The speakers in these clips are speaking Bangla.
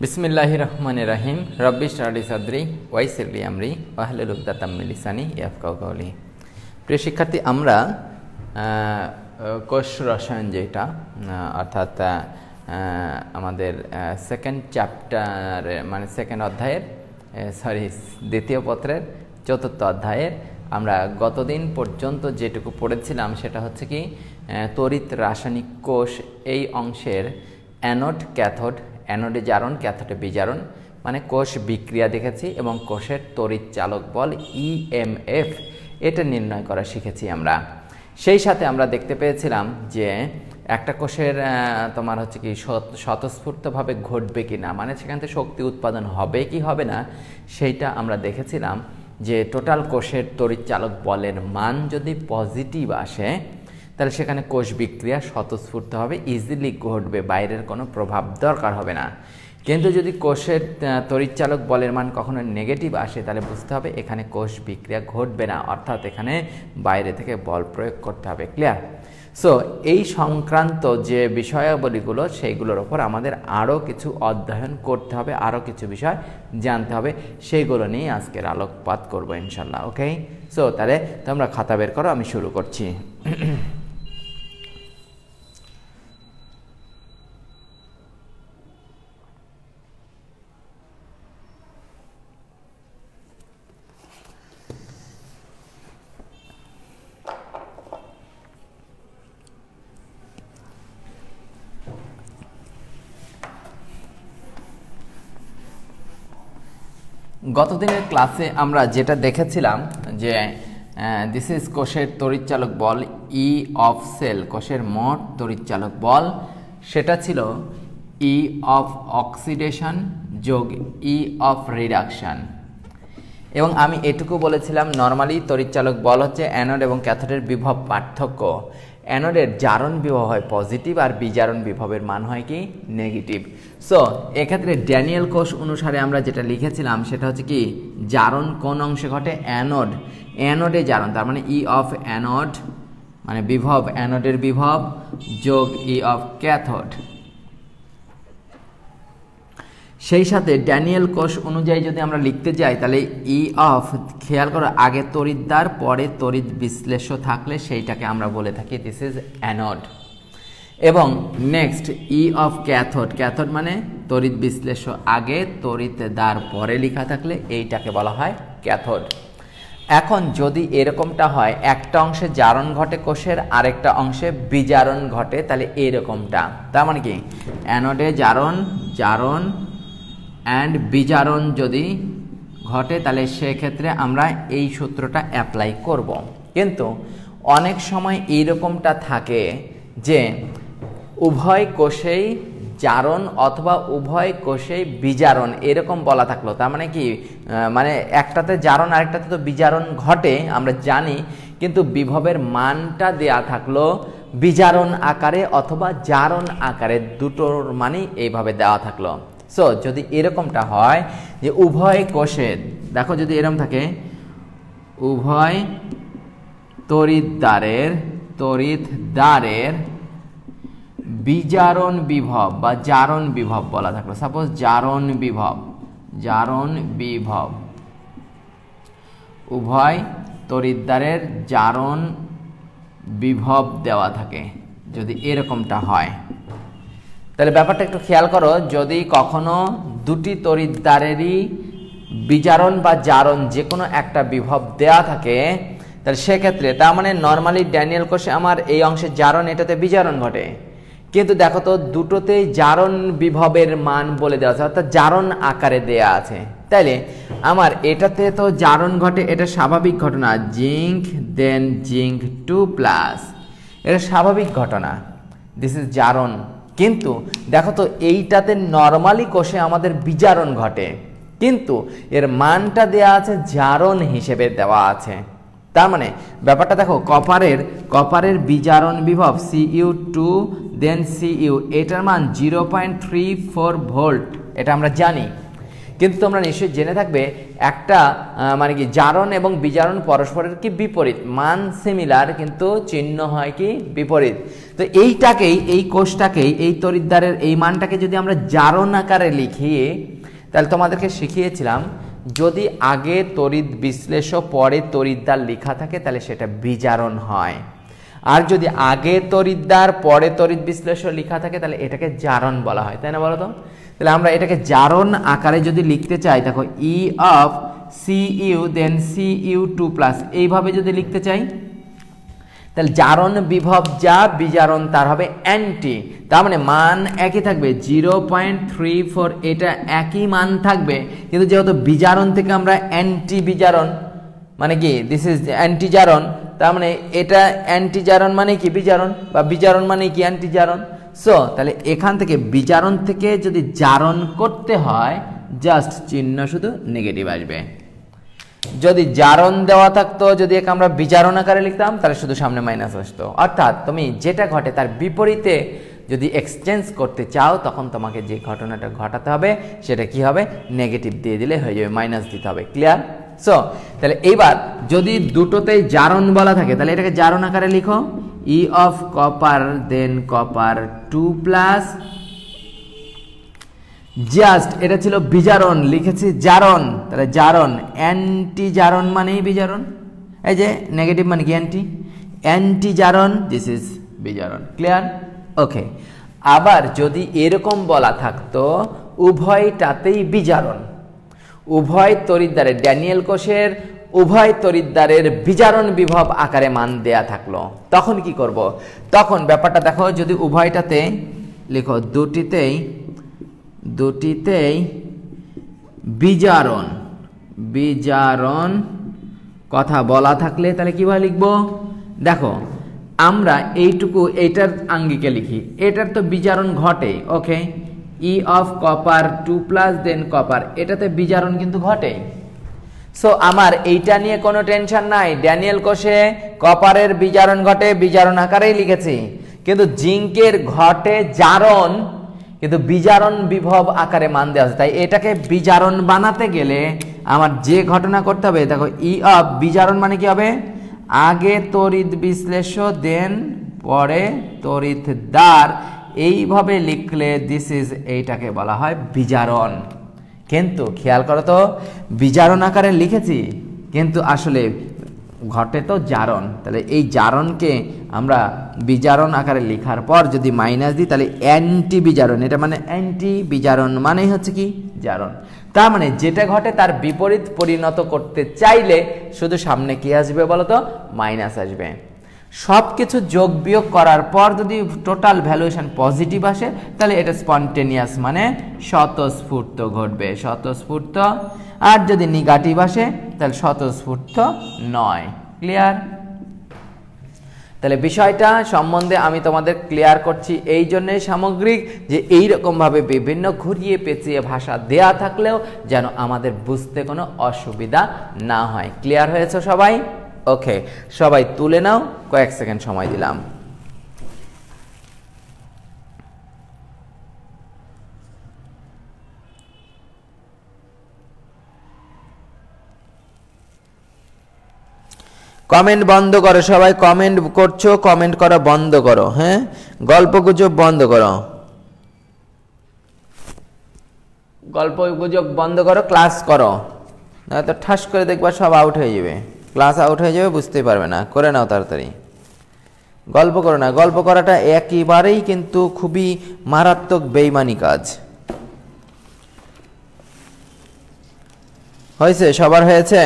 बिस्मिल्लाहिर्रहमानिर्रहीम रब्बि इश्रह ली सदरी वयस्सिर ली अमरी वाहलुल उक़दाताम मिन लिसानी याफ़क़हू क़ौली। প্রিয় শিক্ষার্থী, আমরা কোষ রসায়ন যেটা অর্থাৎ আমাদের সেকেন্ড চ্যাপ্টার মানে সেকেন্ড অধ্যায়ের দ্বিতীয় পত্রের চতুর্থ অধ্যায়ের আমরা গতদিন পর্যন্ত যেটুকু পড়েছিলাম সেটা হচ্ছে কি তড়িৎ রাসায়নিক কোষ এই অংশের অ্যানোড ক্যাথোড, অ্যানোডে জারণ ক্যাথোডে বিজারণ মানে কোষ বিক্রিয়া দেখেছি এবং কোষের তড়িৎ চালক বল ইএমএফ এটা নির্ণয় করা শিখেছি আমরা। সেই সাথে আমরা দেখতে পেয়েছিলাম যে একটা কোষের তোমার হচ্ছে কি স্বতঃস্ফূর্তভাবে ঘটবে কি না, মানে সেখান থেকে শক্তি উৎপাদন হবে কি হবে না সেইটা আমরা দেখেছিলাম যে টোটাল কোষের তড়িৎ চালক বলের মান যদি পজিটিভ আসে তাহলে সেখানে কোষ বিক্রিয়া স্বতঃস্ফূর্ত হবে, ইজিলি ঘটবে, বাইরের কোনো প্রভাব দরকার হবে না। কিন্তু যদি কোষের তড়িৎচালক বলের মান কখনো নেগেটিভ আসে তাহলে বুঝতে হবে এখানে কোষ বিক্রিয়া ঘটবে না, অর্থাৎ এখানে বাইরে থেকে বল প্রয়োগ করতে হবে। ক্লিয়ার? সো এই সংক্রান্ত যে বিষয়াবলীগুলো সেইগুলোর ওপর আমাদের আরও কিছু অধ্যয়ন করতে হবে, আরও কিছু বিষয় জানতে হবে, সেইগুলো নিয়ে আজকের আলোকপাত করবো ইনশাল্লাহ। ওকে, সো তাহলে তোমরা খাতা বের করো, আমি শুরু করছি। গতদিনের ক্লাসে আমরা যেটা দেখেছিলাম যে দিস ইজ কোষের তড়িৎচালক বল ই অফ সেল, কোষের মোট তড়িৎচালক বল সেটা ছিল ই অফ অক্সিডেশন যোগ ই অফ রিডাকশন। এবং আমি এটুকু বলেছিলাম নর্মালি তড়িৎচালক বল হচ্ছে অ্যানোড এবং ক্যাথোডের বিভব পার্থক্য। অ্যানোডের জারণ বিভব হয় পজিটিভ আর বিজারণ বিভবের মান হয় কি নেগেটিভ। সো এক্ষেত্রে ড্যানিয়েল কোষ অনুসারে আমরা যেটা লিখেছিলাম সেটা হচ্ছে কি জারণ কোন অংশে ঘটে? অ্যানোড, অ্যানোডে জারণ, তার মানে ই অফ অ্যানোড মানে বিভব, অ্যানোডের বিভব যোগ ই অফ ক্যাথোড। সেই সাথে ড্যানিয়েল কোষ অনুযায়ী যদি আমরা লিখতে যাই তাহলে ই অফ, খেয়াল করো আগে তড়িৎদ্বার পরে তড়িৎ বিশ্লেষ্য থাকলে সেইটাকে আমরা বলে থাকি দিস ইজ অ্যানোড। এবং next E of cathode, cathode মানে তড়িৎ বিশ্লেষ্য আগে তড়িৎদ্বার পরে লেখা থাকলে এইটাকে বলা হয় ক্যাথোড। এখন যদি এরকমটা হয় একটা অংশে জারণ ঘটে কোষের আরেকটা অংশে বিজারণ ঘটে তাহলে এইরকমটা, তার মানে কি অ্যানোডে জারণ, জারণ অ্যান্ড বিজারণ যদি ঘটে তাহলে সেক্ষেত্রে আমরা এই সূত্রটা অ্যাপ্লাই করব। কিন্তু অনেক সময় এইরকমটা থাকে যে উভয় কোষেই জারণ অথবা উভয় কোষেই বিজারণ এরকম বলা থাকলো, তার মানে কি মানে একটাতে জারণ আরেকটাতে তো বিজারণ ঘটে আমরা জানি, কিন্তু বিভবের মানটা দেয়া থাকলো বিজারণ আকারে অথবা জারণ আকারে, দুটোর মানই এইভাবে দেওয়া থাকলো। সো যদি এরকমটা হয় যে উভয় কোষের, দেখো যদি এরকম থাকে উভয় তড়িৎদ্বারের বিজারণ বিভব বা জারণ বিভব বলা থাকলো, সাপোজ জারণ বিভব উভয় তড়িৎদ্বারের জারণ বিভব দেওয়া থাকে, যদি এরকমটা হয় তাহলে ব্যাপারটা একটু খেয়াল করো, যদি কখনো দুটি তড়িৎদ্বারেরই বিজারণ বা জারণ যে কোনো একটা বিভব দেয়া থাকে তাহলে সেক্ষেত্রে তার মানে নর্মালি ড্যানিয়েল কোষে আমার এই অংশে জারণ এটাতে বিজারণ ঘটে, কিন্তু দেখো তো দুটোতেই জারণ বিভবের মান বলে দেওয়া আছে অর্থাৎ জারণ আকারে দেয়া আছে, তাইলে আমার এটাতে তো জারণ ঘটে, এটা স্বাভাবিক ঘটনা, জিঙ্ক দেন জিঙ্ক 2+, এটা স্বাভাবিক ঘটনা, দিস ইজ জারণ। কিন্তু দেখো তো এইটাতে নর্মালি কোষে আমাদের বিজারণ ঘটে, কিন্তু এর মানটা দেয়া আছে জারণ হিসেবে দেওয়া আছে। তার মানে ব্যাপারটা দেখো কপারের বিজারণ বিভব Cu2 দেন Cu, এটার মান 0.34 ভোল্ট, এটা আমরা জানি, কিন্তু তোমরা নিশ্চয়ই জেনে থাকবে একটা মানে কি জারণ এবং বিজারণ পরস্পরের কি বিপরীত, মান সিমিলার কিন্তু চিহ্ন হয় কি বিপরীত। তো এইটাকেই, এই কোষটাকেই, এই তড়িৎদ্বারের এই মানটাকে যদি আমরা জারণ আকারে লিখি, তাহলে তোমাদেরকে শিখিয়েছিলাম যদি আগে তড়িৎ বিশ্লেষ্য পরে তড়িৎদ্বার লেখা থাকে তাহলে সেটা বিজারণ হয়, আর যদি আগে তড়িৎদ্বার পরে তড়িৎ বিশ্লেষ্য লেখা থাকে তাহলে এটাকে জারণ বলা হয়, তাই না বলো তো? তাহলে আমরা এটাকে জারণ আকারে যদি লিখতে চাই, দেখো E of Cu then Cu2 plus, এইভাবে যদি লিখতে চাই তাহলে জারণ বিভব যা, বিজারণ তার হবে অ্যান্টি, তার মানে মান একই থাকবে 0.34, এটা একই মান থাকবে, কিন্তু যেহেতু বিজারণ থেকে আমরা অ্যান্টি বিজারণ মানে কি দিস ইজ অ্যান্টি জারণ, তার মানে এটা অ্যান্টি জারণ মানে কি বিজারণ, বা বিজারণ মানে কি অ্যান্টি জারণ। সো তাহলে এখান থেকে বিজারণ থেকে যদি জারণ করতে হয় জাস্ট চিহ্ন শুধু নেগেটিভ আসবে। যদি জারণ দেওয়া থাকতো, যদি একে আমরা বিজারণ আকারে লিখতাম তাহলে শুধু সামনে মাইনাস আসতো। অর্থাৎ তুমি যেটা ঘটে তার বিপরীতে যদি এক্সচেঞ্জ করতে চাও তখন তোমাকে যে ঘটনাটা ঘটাতে হবে সেটা কি হবে, নেগেটিভ দিয়ে দিলে হয়ে যাবে, মাইনাস দিতে হবে। ক্লিয়ার? সো তাহলে এইবার যদি দুটোতেই জারণ বলা থাকে তাহলে এটাকে জারণ আকারে লিখো, E of copper then copper 2 plus, just এটা ছিল বিজারণ, লিখেছি জারণ, তাহলে জারণ অ্যান্টি জারণ মানেই বিজারণ, এই যে নেগেটিভ মানে কি অ্যান্টি, অ্যান্টি জারণ দিস ইজ বিজারণ। ক্লিয়ার? ওকে। আবার যদি এরকম বলা থাকতো উভয়টাতেই বিজারণ, উভয় তড়িৎদ্বারের ড্যানিয়েল কোষের উভয় তড়িৎদ্বারের বিজারণ বিভব আকারে মান দেয়া থাকলো, তখন কি করব? তখন ব্যাপারটা দেখো, যদি উভয়টাতে লিখো দুটিতেই বিজারণ, বিজারণ কথা বলা থাকলে তাহলে কিভাবে লিখবো? দেখো আমরা এইটুকু এইটার আঙ্গিকে লিখি, এটার তো বিজারণ ঘটে, okay, E of copper 2 plus then copper, এটাতে বিজারণ কিন্তু ঘটে। সো আমার এইটা নিয়ে কোনো টেনশন নাই, ড্যানিয়েল কোষে কপারের বিজারণ ঘটে, বিজারণ আকারেই লিখেছি, কিন্তু জিঙ্কের ঘটে জারণ, কিন্তু বিজারণ বিভব আকারে মান দেওয়া আছে, তাই এটাকে বিজারণ বানাতে গেলে আমার যে ঘটনা করতে হবে, দেখো ই অফ বিজারণ মানে কি হবে, আগে তড়িৎ বিশ্লেষ্য দেন পরে তড়িৎদ্বার, এইভাবে লিখলে দিস ইজ, এইটাকে বলা হয় বিজারণ। কিন্তু খেয়াল করো তো, বিজারণ আকারে লিখেছি কিন্তু আসলে ঘটে তো জারণ, তাহলে এই জারণকে আমরা বিজারণ আকারে লেখার পর যদি মাইনাস দিই তাহলে অ্যান্টি বিজারণ, এটা মানে অ্যান্টি বিজারণ মানেই হচ্ছে কি জারণ। তার মানে যেটা ঘটে তার বিপরীত পরিণত করতে চাইলে শুধু সামনে কি আসবে বলতো, মাইনাস আসবে। সব কিছু যোগ বিয়োগ করার পর যদি টোটাল ভ্যালুয়েশন পজিটিভ আসে তাহলে এটা স্পন্টেনিয়াস মানে স্বতঃস্ফূর্ত ঘটবে, স্বতঃস্ফূর্ত, আর যদি নেগেটিভ আসে তাহলে স্বতঃস্ফূর্ত নয়। ক্লিয়ার? তাহলে বিষয়টা সম্বন্ধে আমি তোমাদের ক্লিয়ার করছি এই জন্যই সামগ্রিক, যে এইরকমভাবে বিভিন্ন ঘুরিয়ে পেঁচিয়ে ভাষা দেয়া থাকলেও যেন আমাদের বুঝতে কোনো অসুবিধা না হয়। ক্লিয়ার হয়েছে সবাই? ওকে, সবাই তুলে নাও, কয়েক সেকেন্ড সময় দিলাম। কমেন্ট বন্ধ করো সবাই, কমেন্ট করছো, কমেন্ট করা বন্ধ করো, হ্যাঁ, গল্পগুজব বন্ধ করো, গল্পগুজব বন্ধ করো, ক্লাস করো, নয়তো ঠাস করে দেখবা সব আউট হয়ে যাবে, ক্লাস আউট হয়ে যাবে, বুঝতেই পারবে না। করে নাও তাড়াতাড়ি, গল্প করো না, গল্প করাটা একেবারেই কিন্তু খুবই মারাত্মক বেইমানি কাজ। হয়েছে? সবার হয়েছে?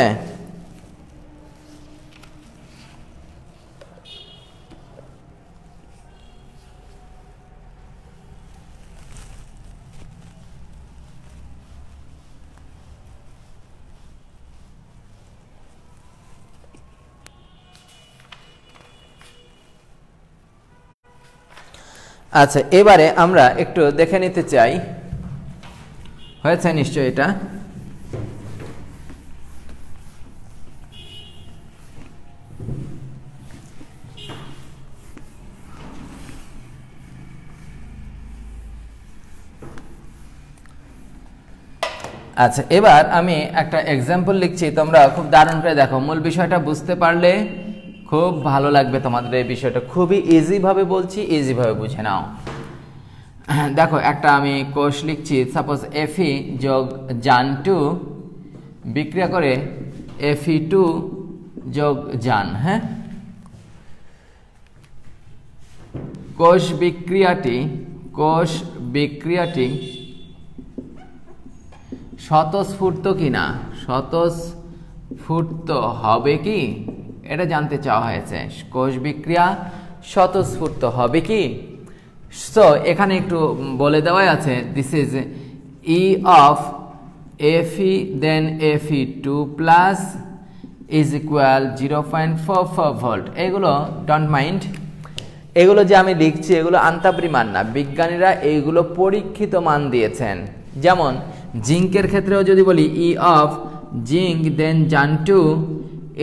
আচ্ছা, এবারে আমরা একটু দেখে নিতে চাই, হয়েছে নিশ্চয় এটা? আচ্ছা, এবার আমি একটা এক্সাম্পল লিখছি, তোমরা খুব দারুণ করে দেখো। মূল বিষয়টা বুঝতে পারলে খুব ভালো লাগবে তোমাদের। এই বিষয়টা খুবই ইজিভাবে বলছি, ইজিভাবে বুঝে নাও। দেখো, একটা আমি কোষ লিখছি। সাপোজ Fe যোগ জান 2 বিক্রিয়া করে Fe2 যোগ জান। হ্যাঁ, কোষ বিক্রিয়াটি স্বতঃস্ফূর্ত কিনা, স্বতঃস্ফূর্ত হবে কি, এটা জানতে চাওয়া হয়েছে। কোষ বিক্রিয়া স্বতঃস্ফূর্ত হবে কি? সো এখানে একটু বলে দেওয়া আছে, this is E of Fe then Fe2 plus is equal 0.44 volt. এগুলো ডোন্ট মাইন্ড, এগুলো যে আমি লিখছি এগুলো আন্তাবরি মান না, বিজ্ঞানীরা এইগুলো পরীক্ষিত মান দিয়েছেন। যেমন জিঙ্কের ক্ষেত্রেও যদি বলি E of জিঙ্ক দেন জান 2,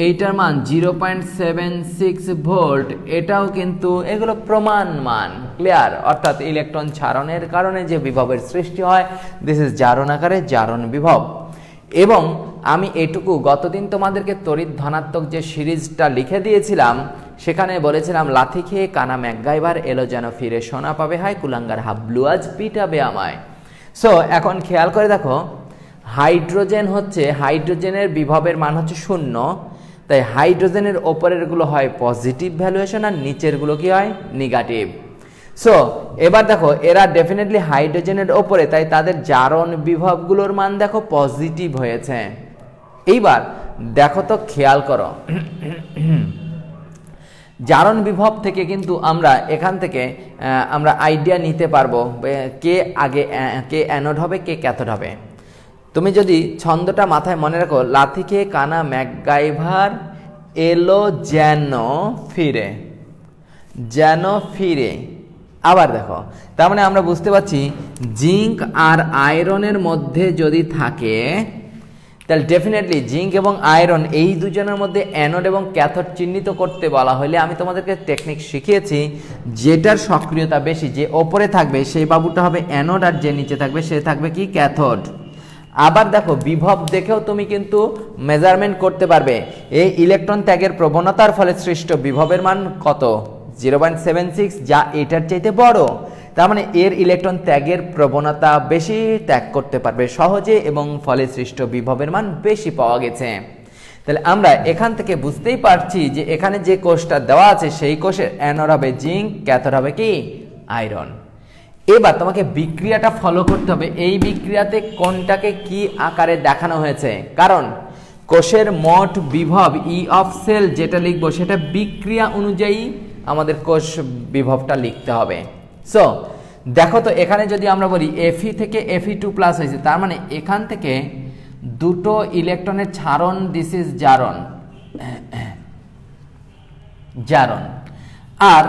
এইটার মান 0.76 ভোল্ট, এটাও কিন্তু এগুলো প্রমাণ মান। ক্লিয়ার? অর্থাৎ ইলেকট্রন ছাড়নের কারণে যে বিভবের সৃষ্টি হয়, দিস ইজ জারণ আকারে জারণ বিভব। এবং আমি এটুকু গতদিন তোমাদেরকে তড়িৎ ধনাত্মক যে সিরিজটা লিখে দিয়েছিলাম, সেখানে বলেছিলাম লাথি খেয়ে কানা ম্যাকগাইভার এলো যেন ফিরে সোনা পাবে হায়, কুলাঙ্গার হাবলু আজ পিটাবে আমায়। সো এখন খেয়াল করে দেখো, হাইড্রোজেন হচ্ছে, হাইড্রোজেনের বিভবের মান হচ্ছে 0, তাই হাইড্রোজেনের ওপরের গুলো হয় পজিটিভ ভ্যালুয়েশন আর নিচের গুলো কি হয় নেগেটিভ। সো এবার দেখো, এরা ডেফিনেটলি হাইড্রোজেনের ওপরে, তাই তাদের জারণ বিভবগুলোর মান দেখো পজিটিভ হয়েছে। এইবার দেখো তো, খেয়াল করো, জারণ বিভব থেকে কিন্তু আমরা এখান থেকে আমরা আইডিয়া নিতে পারবো কে আগে, কে অ্যানোড হবে, কে ক্যাথোড হবে। তুমি যদি ছন্দটা মাথায় মনে রাখো, লাথি খেয়ে কানা ম্যাকগাইভার এলো যেন ফিরে। আবার দেখো, তার মানে আমরা বুঝতে পারছি জিঙ্ক আর আয়রনের মধ্যে যদি থাকে, তাহলে ডেফিনেটলি জিঙ্ক এবং আয়রন এই দুজনের মধ্যে অ্যানোড এবং ক্যাথোড চিহ্নিত করতে বলা হলে আমি তোমাদেরকে টেকনিক শিখিয়েছি, যেটার সক্রিয়তা বেশি, যে ওপরে থাকবে সেই বাবুটা হবে অ্যানোড, আর যে নিচে থাকবে সে থাকবে কি ক্যাথোড। আবার দেখো, বিভব দেখেও তুমি কিন্তু মেজারমেন্ট করতে পারবে এই ইলেকট্রন ত্যাগের প্রবণতার ফলে সৃষ্ট বিভবের মান কত, 0.76, যা এটার চাইতে বড়। তার মানে এর ইলেকট্রন ত্যাগের প্রবণতা বেশি, ত্যাগ করতে পারবে সহজে, এবং ফলে সৃষ্ট বিভবের মান বেশি পাওয়া গেছে। তাহলে আমরা এখান থেকে বুঝতেই পারছি যে এখানে যে কোষটা দেওয়া আছে সেই কোষের অ্যানোড হবে জিঙ্ক, ক্যাথোড হবে কি আয়রন। এবার তোমাকে বিক্রিয়াটা ফলো করতে হবে, এই বিক্রিয়াতে কোনটাকে কি আকারে দেখানো হয়েছে, কারণ কোষের মোট বিভব ই অফ সেল যেটা লিখবো সেটা বিক্রিয়া অনুযায়ী আমাদের কোষ বিভবটা লিখতে হবে। সো দেখো তো, এখানে যদি আমরা বলি Fe থেকে Fe2 প্লাস হয়েছে, তার মানে এখান থেকে দুটো ইলেকট্রনের ছাড়ন, দিস ইজ জারণ, আর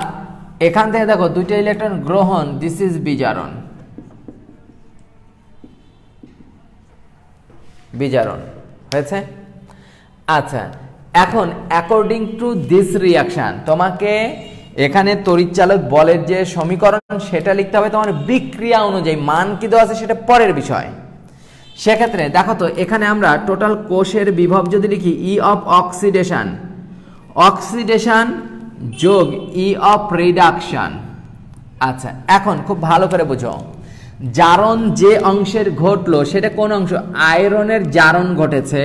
এখান থেকে দেখো দুটো ইলেকট্রন গ্রহণ, দিস ইজ বিজারণ হয়েছে। আচ্ছা, এখন অ্যাকর্ডিং টু দিস রিয়াকশন তোমাকে এখানে তড়িৎচালক বলের যে সমীকরণ সেটা লিখতে হবে তোমার বিক্রিয়া অনুযায়ী। মান কি দেওয়া আছে সেটা পরের বিষয়। সেক্ষেত্রে দেখো তো, এখানে আমরা টোটাল কোষের বিভব যদি লিখি ই অফ অক্সিডেশন যোগ ই অফ রিডাকশন। আচ্ছা, এখন খুব ভালো করে বুঝো, জারণ যে অংশের ঘটলো সেটা কোন অংশ, আয়রনের জারণ ঘটেছে।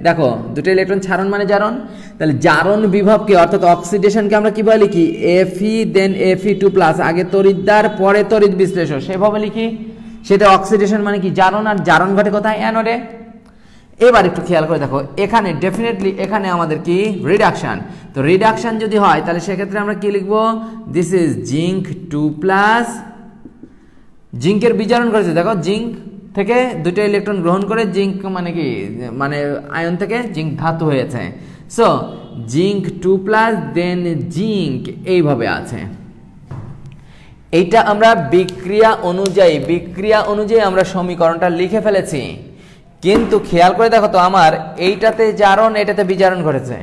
দেখো, দুটো ইলেকট্রন ছাড়ন মানে জারণ, তাহলে জারণ বিভবকে অর্থাৎ অক্সিডেশনকে আমরা কিভাবে লিখি, Fe দেন Fe2 প্লাস, আগে তড়িৎদ্বার পরে তড়িৎ বিশ্লেষণ, সেভাবে লিখি। সেটা অক্সিডেশন মানে কি জারণ, আর জারণ ঘটে কোথায়, অ্যানোডে। এবার একটু খেয়াল করে দেখো, এখানে ডেফিনেটলি এখানে আমাদের কি রিডাকশন। তো রিডাকশন যদি হয় তাহলে সেক্ষেত্রে আমরা কি লিখবো, দিস ইজ জিঙ্ক 2 প্লাস, জিঙ্কের বিজারণ করেছে। দেখো, জিঙ্ক থেকে দুটো ইলেকট্রন গ্রহণ করে জিঙ্ক মানে কি, মানে আয়ন থেকে জিঙ্ক ধাতু হয়েছে। সো জিঙ্ক 2 প্লাস দেন জিঙ্ক, এইভাবে আছে। এইটা আমরা বিক্রিয়া অনুযায়ী আমরা সমীকরণটা লিখে ফেলেছি। কিন্তু খেয়াল করে দেখো তো, আমার এইটাতে জারণ, এটাতে বিজারণ ঘটেছে,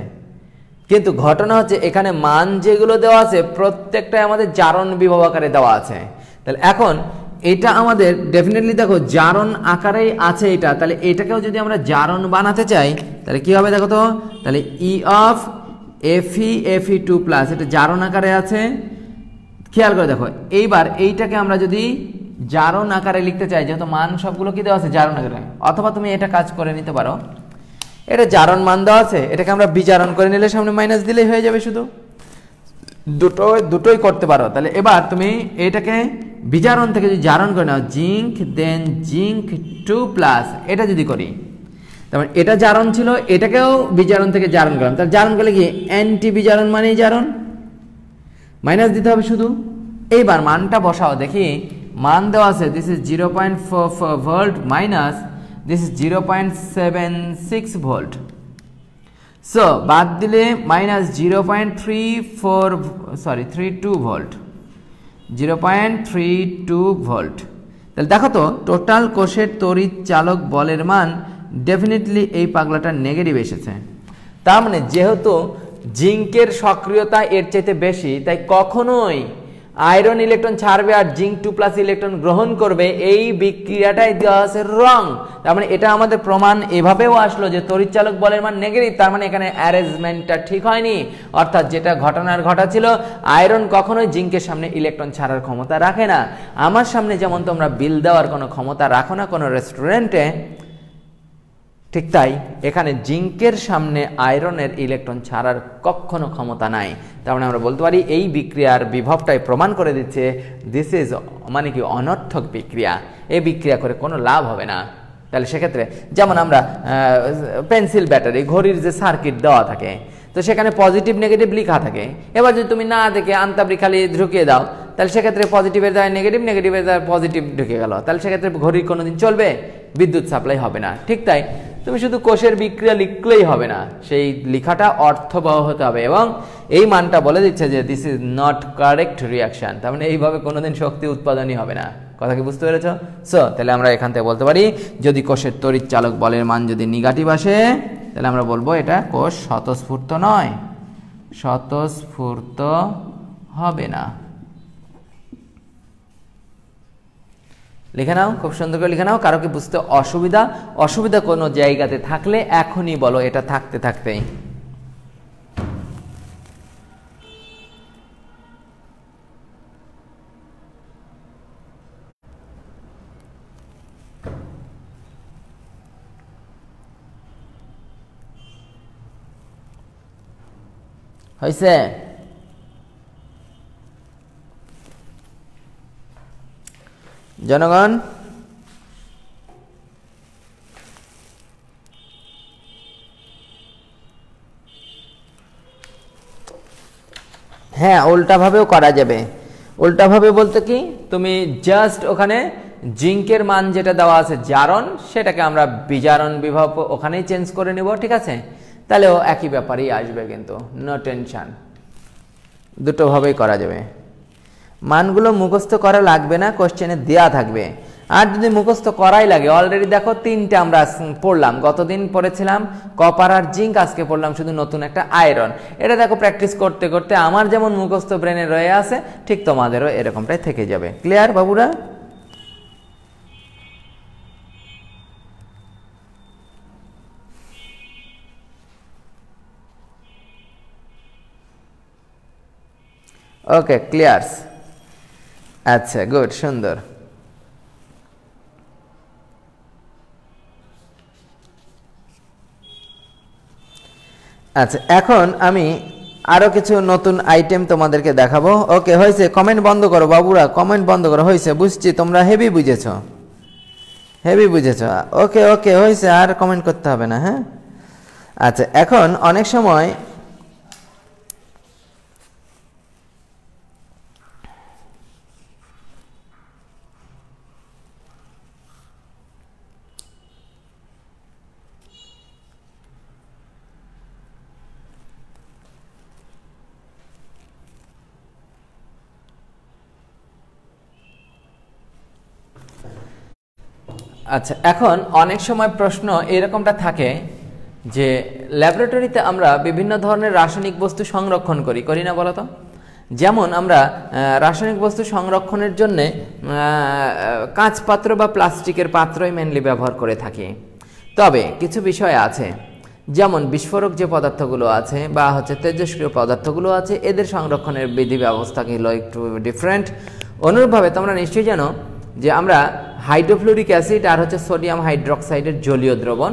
কিন্তু ঘটনা হচ্ছে এখানে মান যেগুলো দেওয়া আছে প্রত্যেকটাই আমাদের জারণ বিভব আকারে দেওয়া আছে। তাহলে এখন এটা আমাদের ডেফিনেটলি দেখো জারণ আকারেই আছে এটা, তাহলে এটাকেও যদি আমরা জারণ বানাতে চাই তাহলে কি হবে দেখো তো, তাহলে ই অফ Fe2 প্লাস এটা জারণ আকারে আছে, খেয়াল করে দেখো। এইবার এইটাকে আমরা যদি জারণ আকারে লিখতে চাই, যেহেতু মান সবগুলো কি দেওয়া আছে জারণ আকারে, অথবা তুমি এটা কাজ করে নিতে পারো, এটা জারণ মান দেওয়া আছে, এটাকে আমরা বিজারণ করে নিলে সামনে মাইনাস দিলেই হয়ে যাবে, শুধু দুটোই করতে পারো। তাহলে এবার তুমি এটাকে বিজারণ থেকে যদি জারণ করে নাও, জিঙ্ক দেন জিঙ্ক 2 প্লাস, এটা যদি করি তারপর এটা জারণ ছিল, এটাকেও বিজারণ থেকে জারণ করলাম, তাহলে জারণ করলে কি অ্যান্টি বিজারণ মানেই জারণ, মাইনাস দিতে হবে শুধু। এইবার মানটা বসাও, দেখি মান দেওয়া আছে this is 0.44 volt minus this is 0.76 volt, so বাদ দিলে মাইনাস 0.32 ভোল্ট, 0.32 ভোল্ট। তাহলে দেখো তো টোটাল কোষের তড়িৎ চালক বলের মান ডেফিনেটলি এই পাগলাটা নেগেটিভ এসেছে। তার মানে যেহেতু জিঙ্কের সক্রিয়তা এর চাইতে বেশি, তাই কখনোই আয়রন ইলেকট্রন ছাড়বে আর জিঙ্ক 2 প্লাস ইলেকট্রন গ্রহণ করবে, এই বিক্রিয়াটাই দেওয়া আছে রং। তার মানে এটা আমাদের প্রমাণ এভাবেও আসলো যে তড়িৎচালক বলের মান নেগেটিভ, তার মানে এখানে অ্যারেঞ্জমেন্টটা ঠিক হয়নি, অর্থাৎ যেটা ঘটনার ঘটা ছিল, আয়রন কখনোই জিঙ্কের সামনে ইলেকট্রন ছাড়ার ক্ষমতা রাখে না। আমার সামনে যেমন তোমরা বিল দেওয়ার কোনো ক্ষমতা রাখো না কোনো রেস্টুরেন্টে, ঠিক তাই এখানে জিঙ্কের সামনে আয়রনের ইলেকট্রন ছাড়ার কখনো ক্ষমতা নাই। তার মানে আমরা বলতে পারি এই বিক্রিয়ার বিভবটাই প্রমাণ করে দিচ্ছে দিস ইজ মানে কি অনর্থক বিক্রিয়া, এই বিক্রিয়া করে কোনো লাভ হবে না। তাহলে সেক্ষেত্রে যেমন আমরা পেন্সিল ব্যাটারি ঘড়ির যে সার্কিট দেওয়া থাকে, তো সেখানে পজিটিভ নেগেটিভ লেখা থাকে, এবার যদি তুমি না দেখে আন্তাবৃ খালি ঢুকিয়ে দাও, তাহলে সেক্ষেত্রে পজিটিভের দ্বারা নেগেটিভ, নেগেটিভের দ্বারা পজিটিভ ঢুকে গেল, তাহলে সেক্ষেত্রে ঘড়ি কোনোদিন চলবে, বিদ্যুৎ সাপ্লাই হবে না। ঠিক তাই তুমি শুধু কোষের বিক্রিয়া লিখলেই হবে না, সেই লেখাটা অর্থবহ হতে হবে, এবং এই মানটা বলে দিচ্ছে যে this is not correct reaction, তার মানে এইভাবে কোনোদিন শক্তি উৎপাদনই হবে না। কথা কি বুঝতে পেরেছ? সো তাহলে আমরা এখান থেকে বলতে পারি যদি কোষের তড়িৎ চালক বলের মান যদি নেগেটিভ আসে, তাহলে আমরা বলবো এটা কোষ স্বতঃস্ফূর্ত নয়, স্বতঃস্ফূর্ত হবে না। লিখে নাও, খুব সুন্দর করে লিখে নাও। কারো কি বুঝতে অসুবিধা কোনো জায়গাতে থাকলে এখনই বলো, এটা থাকতে থাকতেই। হয়েছে? জনগণ হ্যাঁ, উল্টাভাবেও করা যাবে। উল্টাভাবে বলতে কি, তুমি জাস্ট ওখানে জিঙ্কের মান যেটা দেওয়া আছে জারণ, সেটাকে আমরা বিজারণ বিভব ওখানেই চেঞ্জ করে নিব, ঠিক আছে? তাহলেও একই ব্যাপারই আসবে, কিন্তু নো টেনশন, দুটোভাবেই করা যাবে। মানগুলো মুখস্থ করা লাগবে না, কোশ্চেনে দেয়া থাকবে। আর যদি মুখস্থ করাই লাগে, অলরেডি দেখো তিনটে আমরা পড়লাম, গতদিন পড়েছিলাম কপার আর জিঙ্ক, আজকে পড়লাম শুধু নতুন একটা আয়রন। এটা দেখো প্র্যাকটিস করতে করতে আমার যেমন মুখস্থ ব্রেনে রয়ে আছে, ঠিক তোমাদেরও এরকমটাই থেকে যাবে। ক্লিয়ার বাবুরা? ওকে, ক্লিয়ার। আচ্ছা, গুড, সুন্দর। আচ্ছা, এখন আমি আরো কিছু নতুন আইটেম তোমাদেরকে দেখাবো। ওকে, হয়েছে? কমেন্ট বন্ধ করো বাবুরা, কমেন্ট বন্ধ করো। হয়েছে, বুঝছি তোমরা হেভি বুঝেছো, হেভি বুঝেছো। ওকে ওকে, হয়েছে, আর কমেন্ট করতে হবে না। হ্যাঁ, আচ্ছা, এখন অনেক সময় আচ্ছা, এখন অনেক সময় প্রশ্ন এরকমটা থাকে যে ল্যাবরেটরিতে আমরা বিভিন্ন ধরনের রাসায়নিক বস্তু সংরক্ষণ করি না, বলো তো? যেমন আমরা রাসায়নিক বস্তু সংরক্ষণের জন্য কাঁচ পাত্র বা প্লাস্টিকের পাত্রই মেনলি ব্যবহার করে থাকি। তবে কিছু বিষয় আছে, যেমন বিস্ফোরক যে পদার্থগুলো আছে বা তেজস্ক্রিয় পদার্থগুলো আছে, এদের সংরক্ষণের বিধি ব্যবস্থাগুলো একটু ডিফারেন্ট। অনুরূপভাবে তোমরা নিশ্চয়ই জানো যে আমরা হাইড্রোফ্লুরিক অ্যাসিড আর সোডিয়াম হাইড্রোক্সাইডের জলীয় দ্রবণ,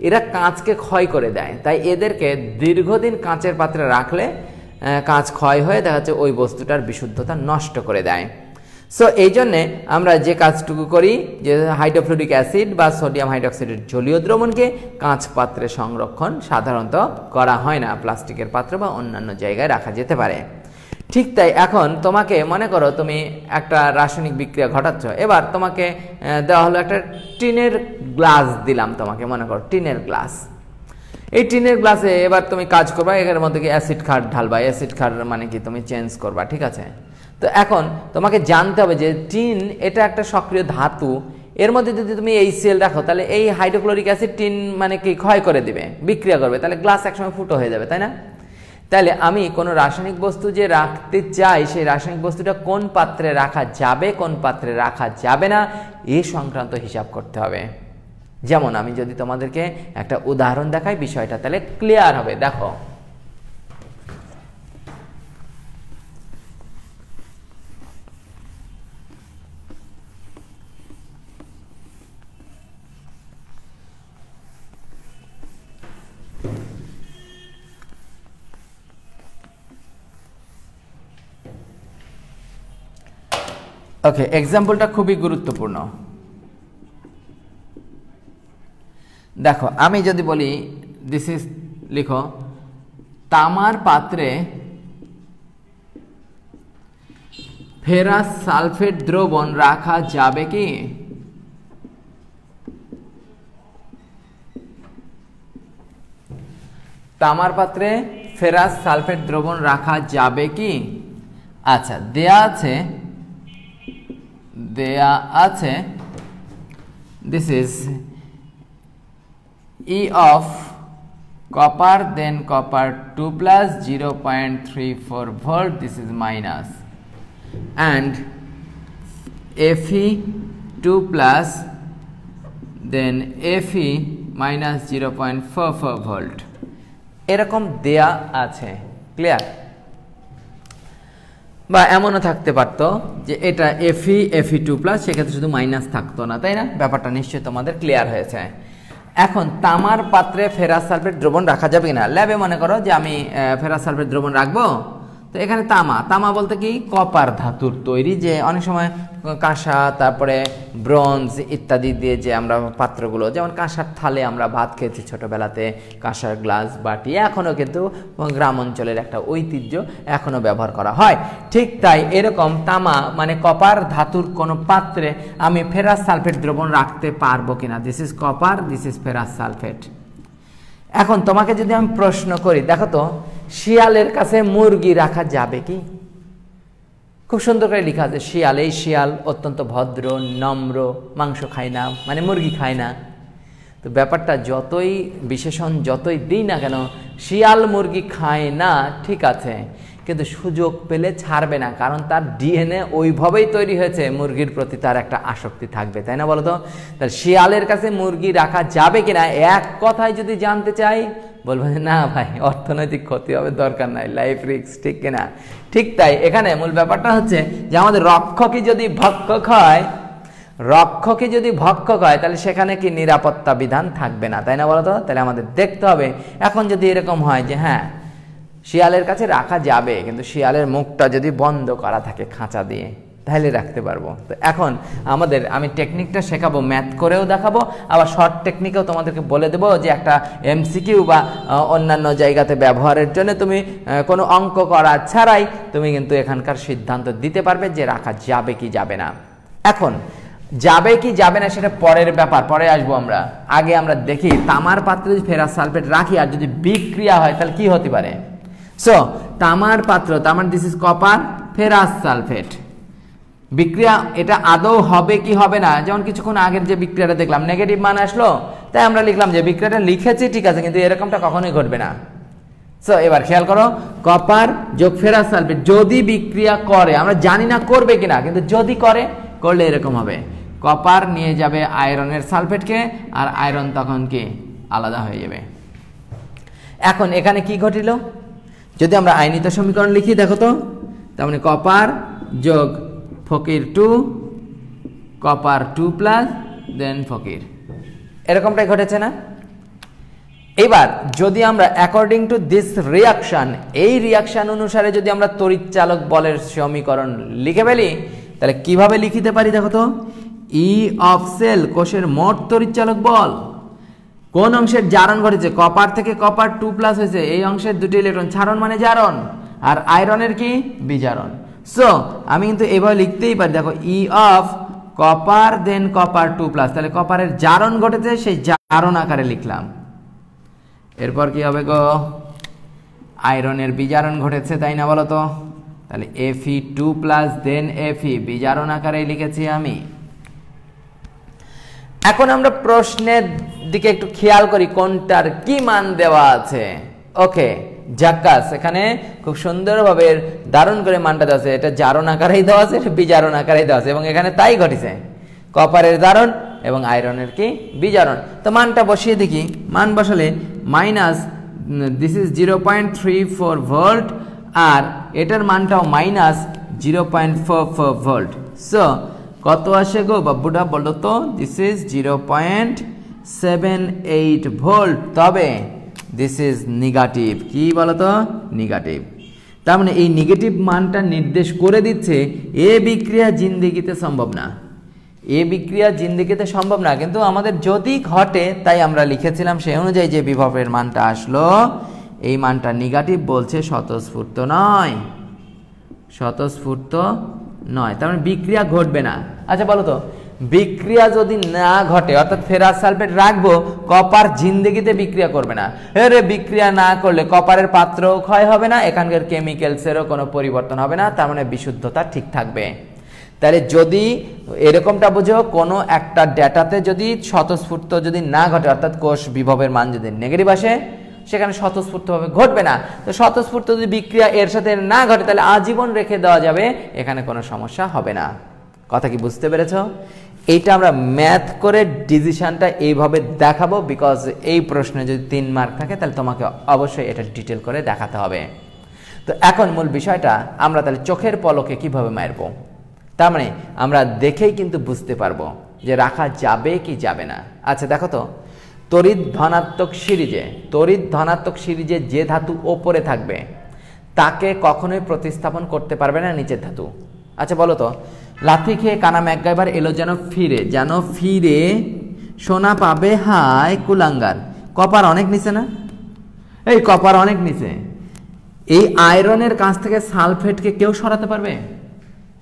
এরা কাঁচকে ক্ষয় করে দেয়। তাই এদেরকে দীর্ঘদিন কাঁচের পাত্রে রাখলে কাঁচ ক্ষয় হয়ে দেখা যাচ্ছে ওই বস্তুটার বিশুদ্ধতা নষ্ট করে দেয়। সো এই জন্যে আমরা যে কাজটুকু করি যে হাইড্রোফ্লুরিক অ্যাসিড বা সোডিয়াম হাইড্রোক্সাইডের জলীয় দ্রবণকে কাঁচ পাত্রে সংরক্ষণ সাধারণত করা হয় না, প্লাস্টিকের পাত্র বা অন্যান্য জায়গায় রাখা যেতে পারে। ঠিক তাই এখন তোমাকে মনে করো তুমি একটা রাসায়নিক বিক্রিয়া ঘটাচ্ছ, এবার তোমাকে দেওয়া হলো একটা টিনের গ্লাস দিলাম তোমাকে, মনে করো টিনের গ্লাস। এই টিনের গ্লাসে এবার তুমি কাজ করবা, এর মধ্যে কি অ্যাসিড খার ঢালবা, অ্যাসিড খার মানে কি তুমি চেঞ্জ করবা, ঠিক আছে। তো এখন তোমাকে জানতে হবে যে টিন এটা একটা সক্রিয় ধাতু, এর মধ্যে যদি তুমি HCl রাখো তাহলে এই হাইড্রোক্লোরিক অ্যাসিড টিন মানে কি ক্ষয় করে দিবে, বিক্রিয়া করবে, তাহলে গ্লাস একসময় ফুটো হয়ে যাবে, তাই না? তাহলে আমি কোনো রাসায়নিক বস্তু যে রাখতে চাই সেই রাসায়নিক বস্তুটা কোন পাত্রে রাখা যাবে কোন পাত্রে রাখা যাবে না এই সংক্রান্ত হিসাব করতে হবে। যেমন আমি যদি তোমাদেরকে একটা উদাহরণ দেখাই বিষয়টা তাহলে ক্লিয়ার হবে। দেখো ওকে, এক্সাম্পলটা খুবই গুরুত্বপূর্ণ। দেখো আমি যদি বলি দিস ইজ, লিখো তামার পাত্রে ফেরাস সালফেট দ্রবণ রাখা যাবে কি? তামার পাত্রে ফেরাস সালফেট দ্রবণ রাখা যাবে কি? আচ্ছা, দেয়া আছে this is E of copper, then copper 2 plus 0.34 volt, this is minus, and Fe 2 plus then Fe minus 0.44 volt এরকম দেয়া আছে। ক্লিয়ার? বা এমনও থাকতে পারতো যে এটা Fe2 প্লাস, সেক্ষেত্রে শুধু মাইনাস থাকতো না, তাই না? ব্যাপারটা নিশ্চয়ই তোমাদের ক্লিয়ার হয়েছে। এখন তামার পাত্রে ফেরাস সালফেট দ্রবণ রাখা যাবে কিনা? ল্যাবে মনে করো যে আমি ফেরাস সালফেট দ্রবণ রাখবো, তো এখানে তামা বলতে কি কপার ধাতুর তৈরি, যে অনেক সময় কাঁসা তারপরে ব্রোঞ্জ ইত্যাদি দিয়ে যে আমরা পাত্রগুলো, যেমন কাঁসার থালে আমরা ভাত খেয়েছি ছোটবেলাতে, কাঁসার গ্লাস বাটি এখনও কিন্তু গ্রাম অঞ্চলের একটা ঐতিহ্য, এখনও ব্যবহার করা হয়। ঠিক তাই এরকম তামা মানে কপার ধাতুর কোনো পাত্রে আমি ফেরাস সালফেট দ্রবণ রাখতে পারবো কিনা? This is copper, this is ferrous sulphate. এখন তোমাকে যদি আমি প্রশ্ন করি, দেখো তো শিয়ালের কাছে মুরগি রাখা যাবে কি? খুব সুন্দর করে লেখা আছে শিয়াল, এই শিয়াল অত্যন্ত ভদ্র নম্র, মাংস খায় না মানে মুরগি খায় না। তো ব্যাপারটা যতই বিশেষণ যতই দিই না কেন, শিয়াল মুরগি খায় না ঠিক আছে, কিন্তু সুযোগ পেলে ছাড়বে না, কারণ তার ডিএনএ ওইভাবেই তৈরি হয়েছে, মুরগির প্রতি তার একটা আসক্তি থাকবে, তাই না বলো তো? তাহলে শিয়ালের কাছে মুরগি রাখা যাবে কিনা এক কথায় যদি জানতে চাই, বলবো যে না ভাই, অর্থনৈতিক ক্ষতি হবে, দরকার নাই, লাইফ রিস্ক, ঠিক কিনা? ঠিক তাই এখানে মূল ব্যাপারটা হচ্ছে যে আমাদের রক্ষকই যদি ভক্ষক হয় তাহলে সেখানে কি নিরাপত্তা বিধান থাকবে না, তাই না বলো তো? তাহলে আমাদের দেখতে হবে। এখন যদি এরকম হয় যে হ্যাঁ শিয়ালের কাছে রাখা যাবে, কিন্তু শিয়ালের মুখটা যদি বন্ধ করা থাকে খাঁচা দিয়ে, তাহলে রাখতে পারবো। তো এখন আমি টেকনিকটা শেখাবো, ম্যাথ করেও দেখাবো, আবার শর্ট টেকনিকেও তোমাদেরকে বলে দেবো যে একটা MCQ বা অন্যান্য জায়গাতে ব্যবহারের জন্য তুমি কোনো অঙ্ক করা ছাড়াই তুমি কিন্তু এখানকার সিদ্ধান্ত দিতে পারবে যে রাখা যাবে কি যাবে না। এখন যাবে কি যাবে না সেটা পরের ব্যাপার, পরে আসবো আমরা। আগে আমরা দেখি তামার পাত্রে যদি ফেরাস সালফেট রাখি আর যদি বিক্রিয়া হয় তাহলে কি হতে পারে। সো তামার পাত্র, this is copper, ferrous sulphate বিক্রিয়া, এটা আদৌ হবে কি হবে না? যেমন কিছুক্ষণ আগের যে বিক্রিয়াটা দেখলাম নেগেটিভ মান আসলো, তাই আমরা লিখলাম যে বিক্রিয়াটা লিখেছি ঠিক আছে, কিন্তু এরকমটা কখনোই ঘটবে না, সো এবার খেয়াল করো, কপার যোগ ফেরাস সালফেট যদি বিক্রিয়া করে, আমরা জানি না করবে কিনা, কিন্তু যদি করলে এরকম হবে, কপার নিয়ে যাবে আয়রনের সালফেটকে, আর আয়রন তখন কি আলাদা হয়ে যাবে। এখন এখানে কি ঘটিল, যদি আমরা আইনিত সমীকরণ লিখি, দেখো তো, তার মানে কপার যোগ ফকির 2, কপার 2 প্লাস দেন ফকির, এরকমটাই ঘটেছে না? এবার যদি আমরা অ্যাকর্ডিং টু দিস রিয়াকশন, এই রিয়াকশন অনুসারে যদি আমরা তড়িৎচালক বলের সমীকরণ লিখে ফেলি, তাহলে কিভাবে লিখিতে পারি দেখো তো, ই অফ সেল কোষের মোট তড়িৎচালক বল কোন অংশের জারণ ঘটেছে, কপার থেকে কপার 2 প্লাস হয়েছে, এই অংশের দুটি ইলেকট্রন ছাড়ন মানে জারণ, আর আয়রনের কি বিজারণ। সো আমি কিন্তু এভাবে লিখতেই পারি, দেখো E of copper then copper 2 plus, তাহলে কপারের জারণ ঘটেছে, সেই জারণ আকারে লিখলাম। এরপর কি হবে গো, আয়রনের বিজারণ ঘটেছে, তাই না বলো তো, তাহলে Fe2 প্লাস দেন Fe বিজারণ আকারে লিখেছি আমি। এখন আমরা প্রশ্নের দিকে একটু খেয়াল করি, কোনটার কি মান দেওয়া আছে। ওকে, জাক্কাস, এখানে খুব সুন্দরভাবে দারুণ করে মানটা দেওয়া আছে, এটা জারণ আকারেই দেওয়া আছে, এটা বিজারণ আকারেই দেওয়া আছে, এবং এখানে তাই ঘটেছে, কপারের জারণ এবং আয়রনের কি বিজারণ। তো মানটা বসিয়ে দেখি, মান বসালে মাইনাস দিস ইজ 0.34 ভোল্ট, আর এটার মানটাও মাইনাস 0.44 ভোল্ট। সো কত আসে গো বাবুটা বলো তো, দিস ইজ 0.78 ভোল্ট, তবে দিস ইজ নেগেটিভ। কি বলো তো, নেগেটিভ। তার মানে এই নেগেটিভ মানটা নির্দেশ করে দিচ্ছে এ বিক্রিয়া জিন্দেগিতে সম্ভব না, এ বিক্রিয়া জিন্দেগিতে সম্ভব না, কিন্তু আমাদের যদি ঘটে, তাই আমরা লিখেছিলাম সেই অনুযায়ী যে বিভবের মানটা আসলো, এই মানটা নেগেটিভ বলছে, স্বতঃস্ফূর্ত নয়, স্বতঃস্ফূর্ত নয়, তার মানে বিক্রিয়া ঘটবে না। আচ্ছা বলো তো, বিক্রিয়া যদি না ঘটে, অর্থাৎ ফেরাস সালফেট রাখবো, কপার জিন্দেগিতে বিক্রিয়া করবে না, আরে বিক্রিয়া না করলে কপারের পাত্রও ক্ষয় হবে না, এখানকার কেমিক্যালসেরও কোনো পরিবর্তন হবে না, তার মানে বিশুদ্ধতা ঠিক থাকবে। তাহলে যদি এরকমটা বুঝো, কোনো একটা ডেটাতে যদি স্বতঃস্ফূর্ত যদি না ঘটে, অর্থাৎ কোষ বিভবের মান যদি নেগেটিভ আসে, সেখানে স্বতঃস্ফূর্তভাবে ঘটবে না। তো স্বতঃস্ফূর্ত যদি বিক্রিয়া এর সাথে না ঘটে, তাহলে আজীবন রেখে দেওয়া যাবে, এখানে কোনো সমস্যা হবে না। কথা কি বুঝতে পেরেছো? এইটা আমরা ম্যাথ করে ডিসিশনটা এইভাবে দেখাবো, বিকজ এই প্রশ্নে যদি 3 মার্ক থাকে, তাহলে তোমাকে অবশ্যই এটা ডিটেল করে দেখাতে হবে। তো এখন মূল বিষয়টা আমরা তাহলে চোখের পলকে কিভাবে মারবো, তার মানে আমরা দেখেই কিন্তু বুঝতে পারবো যে রাখা যাবে কি যাবে না। আচ্ছা দেখো তো, তড়িৎ ধনাত্মক সিরিজে যে ধাতু ওপরে থাকবে, তাকে কখনোই প্রতিস্থাপন করতে পারবে না নিচের ধাতু। আচ্ছা বলো তো, লাথি খেয়ে কানা ম্যাকগাইভার এলো যেন ফিরে সোনা পাবে হায় কুলাঙ্গার, কপার অনেক নিচে না, এই কপার অনেক নিচে, এই আয়রনের কাছ থেকে সালফেটকে কেউ সরাতে পারবে?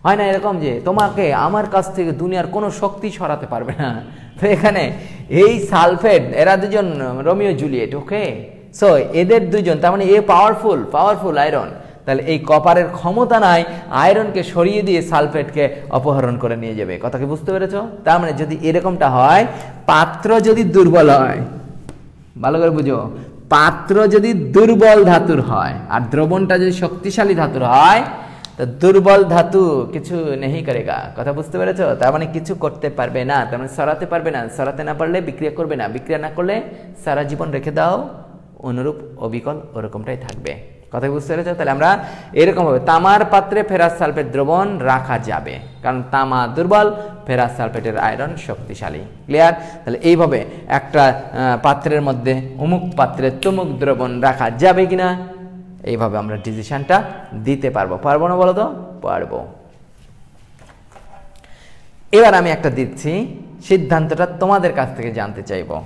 হয় না এরকম যে তোমাকে আমার কাছ থেকে দুনিয়ার কোনো শক্তি সরাতে পারবে না। তো এখানে এই সালফেট, এরা দুজন রোমিও জুলিয়েট, ওকে, সো এদের দুজন, তার মানে এ পাওয়ারফুল আয়রন, তাহলে এই কপারের ক্ষমতা নাই আয়রনকে সরিয়ে দিয়ে সালফেটকে অপহরণ করে নিয়ে যাবে। কথা কি বুঝতে পেরেছো? তার মানে যদি এরকমটা হয়, পাত্র যদি দুর্বল হয়, ভালো করে বুঝো, পাত্র যদি দুর্বল ধাতুর হয় আর দ্রবণটা যদি শক্তিশালী ধাতুর হয়, তো দুর্বল ধাতু কিছু নেই করেগা। কথা বুঝতে পেরেছো? তার মানে কিছু করতে পারবে না, তার মানে সরাতে পারবে না, সরাতে না পারলে বিক্রিয়া করবে না, বিক্রিয়া না করলে সারা জীবন রেখে দাও অনুরূপ অবিকল ওরকমটাই থাকবে। কথা বুঝতে পেরেছো? তাহলে আমরা এরকম ভাবে তামার পাত্রে ফেরাস সালফেট দ্রবণ রাখা যাবে, কারণ তামা দুর্বল, ফেরাস সালফেটের আয়রন শক্তিশালী। ক্লিয়ার? তাহলে এইভাবে একটা পাত্রের মধ্যে অমুক পাত্রে তমুক দ্রবণ রাখা যাবে কিনা, এইভাবে আমরা ডিসিশনটা দিতে পারবো না বলো তো? পারবো। এবার আমি একটা দিচ্ছি, সিদ্ধান্তটা তোমাদের কাছ থেকে জানতে চাইবো।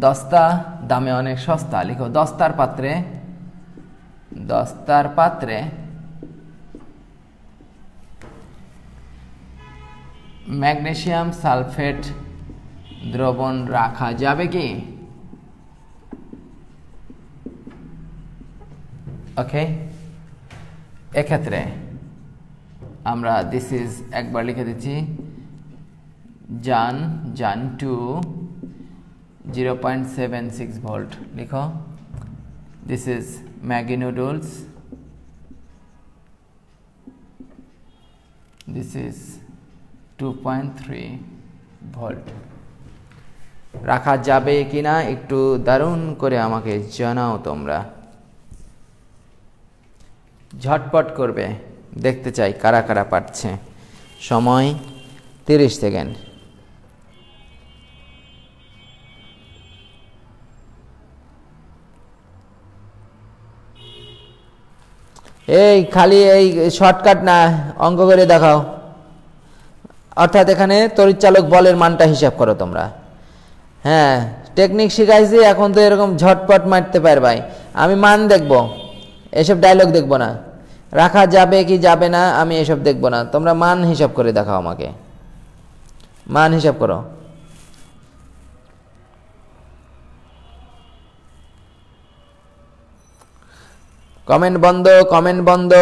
দস্তা দামে অনেক সস্তা, লিখো দস্তার পাত্রে ম্যাগনেসিয়াম সালফেট দ্রবণ রাখা যাবে কি? ওকে, এক্ষেত্রে আমরা দিস ইজ একবার লিখে দিচ্ছি, জান টু 0.76 ভোল্ট লিখো। This is Maggi noodles, this is 2.3 volt. রাখা যাবে কিনা একটু দারুণ করে আমাকে জানাও তোমরা, ঝটপট করবে, দেখতে চাই কারা কারা পারছে। সময় 30 সেকেন্ড। এই খালি এই শর্টকাট না, অঙ্ক করে দেখাও। অর্থাৎ এখানে তড়িৎচালক বলের মানটা হিসাব করো তোমরা। হ্যাঁ, টেকনিক শিখাইছি, এখন তো এরকম ঝটপট মারতে পারবাই। আমি মান দেখব, এসব ডায়লগ দেখব না। রাখা যাবে কি যাবে না আমি এসব দেখব না, তোমরা মান হিসাব করে দেখাও আমাকে, মান হিসাব করো। কমেন্ট বন্ধ, কমেন্ট বন্ধ।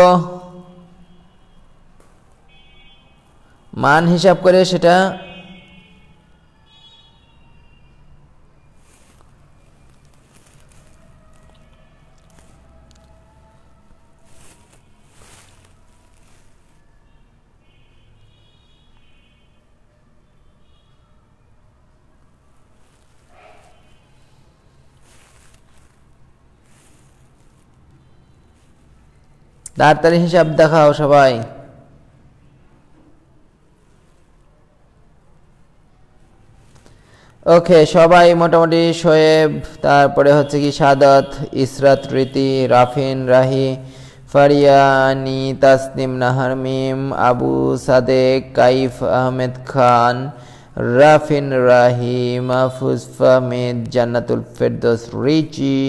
মান হিসাব করে সেটা তাড়াতাড়ি হিসাব দেখাও সবাই। ওকে, সবাই মোটামুটি শোয়েব, তারপরে হচ্ছে কি সাদাত, ইসরাত, রীতি, রাফিন, রাহি, ফারিয়ানি, তাসনিম, নাহারমিম, আবু সাদেক, কাইফ আহমেদ খান, রাফিন, রাহি, মাহফুজ, ফাহমিদ, জান্নাতুল ফেরদৌস, রিচি।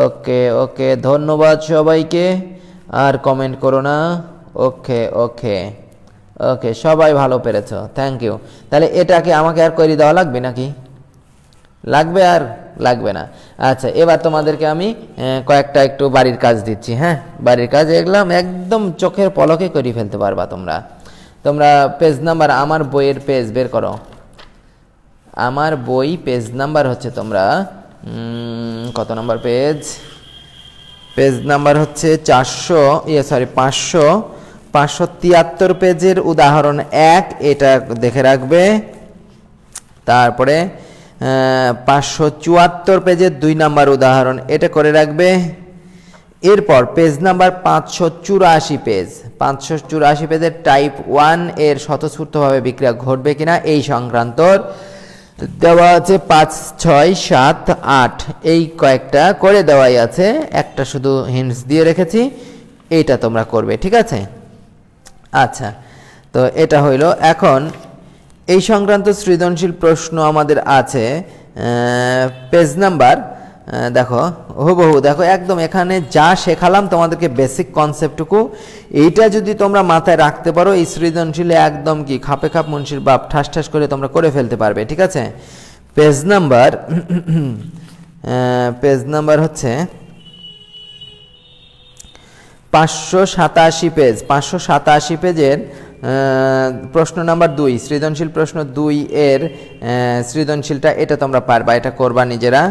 ওকে ওকে, ধন্যবাদ সবাইকে, আর কমেন্ট করো না। ওকে ওকে ওকে, সবাই ভালো পেরেছো, থ্যাংক ইউ। তাহলে এটা কি আমাকে আর করে দেওয়া লাগবে নাকি? লাগবে আর লাগবে না? আচ্ছা, এবার তোমাদেরকে আমি কয়েকটা একটু বাড়ির কাজ দিচ্ছি। হ্যাঁ, বাড়ির কাজ এগুলো একদম চোখের পলকে করে ফেলতে পারবা তোমরা। তোমরা পেজ নাম্বার, আমার বইয়ের পেজ বের করো। আমার বই পেজ নাম্বার হচ্ছে তোমরা কত নাম্বার পেজ? পেজ নাম্বার হচ্ছে 573 পেজের উদাহরণ 1, এটা দেখে রাখবে। তারপরে 574 পেজের 2 নাম্বার উদাহরণ, এটা করে রাখবে। এরপর পেজ নাম্বার 584 পেজ, 584 পেজের টাইপ 1 এর স্বতঃস্ফূর্তভাবে বিক্রিয়া ঘটবে কিনা এই সংক্রান্ত দেওয়া আছে 5, 6, 7, 8 এই কয়েকটা করে দেওয়াই আছে, একটা শুধু হিন্টস দিয়ে রেখেছি, এইটা তোমরা করবে, ঠিক আছে? আচ্ছা, তো এটা হইল। এখন এই সংক্রান্ত সৃজনশীল প্রশ্ন আমাদের আছে পেজ নাম্বার, দেখো হুবহু দেখো, একদম এখানে যা শেখালাম তোমাদেরকে বেসিক কনসেপ্টটুকু, এইটা যদি তোমরা মাথায় রাখতে পারো, এই সৃজনশীলে একদম কি খাপে খাপ মুন্সির বাপ ঠাস ঠাস করে তোমরা করে ফেলতে পারবে, ঠিক আছে? পেজ নাম্বার হচ্ছে 587 পেজ, 587 পেজের প্রশ্ন নাম্বার 2, সৃজনশীল প্রশ্ন 2 এর সৃজনশীলটা, এটা তোমরা পারবা, এটা করবা নিজেরা।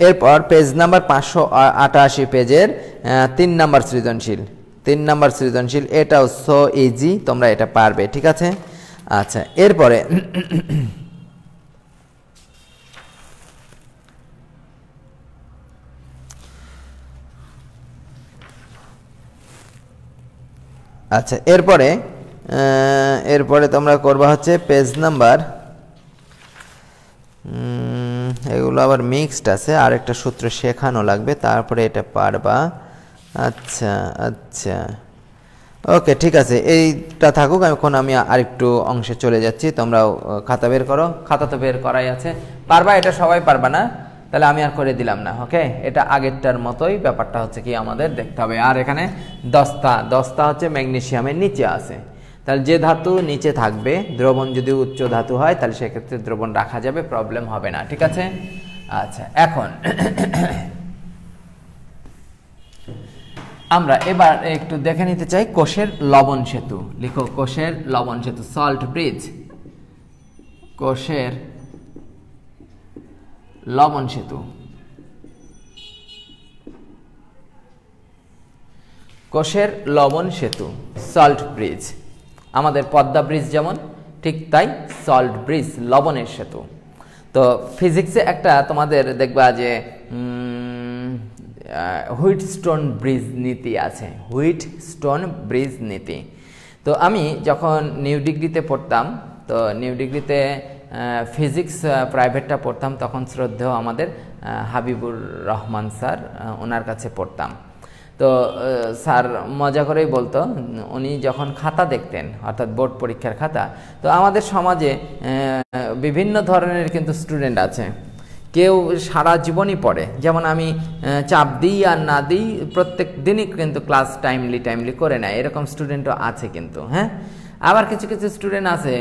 এরপর পেজ নাম্বার 588 পেজের 3 নাম্বার সৃজনশীল, 3 নাম্বার সৃজনশীল, এটাও সো ইজি, তোমরা এটা পারবে, ঠিক আছে? আচ্ছা, এরপরে এরপরে তোমরা করবা হচ্ছে পেজ নাম্বার, এগুলো আবার মিক্সড আছে, আর একটা সূত্র শেখানো লাগবে, তারপরে এটা পারবা। আচ্ছা আচ্ছা, ওকে, ঠিক আছে, এইটা থাকুক। এখন আমি আরেকটু অংশে চলে যাচ্ছি, তোমরাও খাতা বের করো। খাতা তো বের করাই আছে, পারবা, এটা সবাই পারবা না, তাহলে আমি আর করে দিলাম না। ওকে, এটা আগেরটার মতোই, ব্যাপারটা হচ্ছে কি আমাদের দেখতে হবে। আর এখানে দস্তা হচ্ছে ম্যাগনেসিয়ামের নিচে আছে, তাহলে যে ধাতু নিচে থাকবে, দ্রবণ যদি উচ্চ ধাতু হয় তাহলে সেক্ষেত্রে দ্রবণ রাখা যাবে, প্রবলেম হবে না। ঠিক আছে? আচ্ছা, এখন আমরা এবার একটু দেখে নিতে চাই কোষের লবণ সেতু। লিখো কোষের লবণ সেতু, সল্ট ব্রিজ। কোষের লবণ সেতু, কোষের লবণ সেতু, সল্ট ব্রিজ। আমাদের পদ্মা ব্রিজ যেমন, ঠিক তাই সল্ট ব্রিজ, লবণের সেতু। তো ফিজিক্সে একটা তোমাদের দেখবা যে হুইটস্টোন ব্রিজ নীতি আছে, হুইটস্টোন ব্রিজ নীতি। তো আমি যখন নিউ ডিগ্রিতে পড়তাম, তো নিউ ডিগ্রিতে ফিজিক্স প্রাইভেটটা পড়তাম, তখন শ্রদ্ধেয় আমাদের হাবিবুর রহমান স্যার, ওনার কাছে পড়তাম। তো স্যার মজা করেই বলতো, উনি যখন খাতা দেখতেন, অর্থাৎ বোর্ড পরীক্ষার খাতা, তো আমাদের সমাজে বিভিন্ন ধরনের কিন্তু স্টুডেন্ট আছে। কেউ সারা জীবনই পড়ে, যেমন আমি চাপ দিই আর না দিই প্রত্যেক দিনই কিন্তু ক্লাস টাইমলি করে নেয়, এরকম স্টুডেন্টও আছে কিন্তু। হ্যাঁ, আবার কিছু কিছু স্টুডেন্ট আছে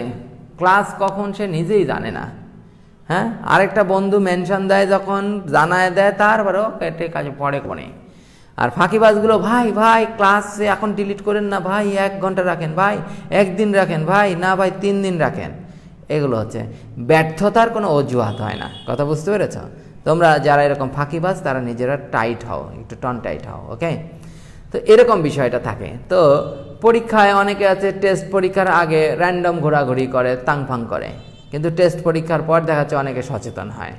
ক্লাস কখন সে নিজেই জানে না। হ্যাঁ, আরেকটা বন্ধু মেনশন দেয়, যখন জানায় দেয় তারপরেও কেটে কাজে পড়ে কোনে। আর ফাঁকিবাজগুলো, ভাই ভাই ক্লাস এখন ডিলিট করেন না ভাই, 1 ঘন্টা রাখেন ভাই, 1 দিন রাখেন ভাই, না ভাই 3 দিন রাখেন। এগুলো হচ্ছে ব্যর্থতার কোনো অজুহাত হয় না। কথা বুঝতে পেরেছ? তোমরা যারা এরকম ফাঁকিবাজ তারা নিজেরা টাইট হও, একটু টন টাইট হও, ওকে? তো এরকম বিষয়টা থাকে। তো পরীক্ষায় অনেকে আছে টেস্ট পরীক্ষার আগে র্যান্ডম ঘোরাঘুরি করে, তাংফাং করে, কিন্তু টেস্ট পরীক্ষার পর দেখা যাচ্ছে অনেকে সচেতন হয়।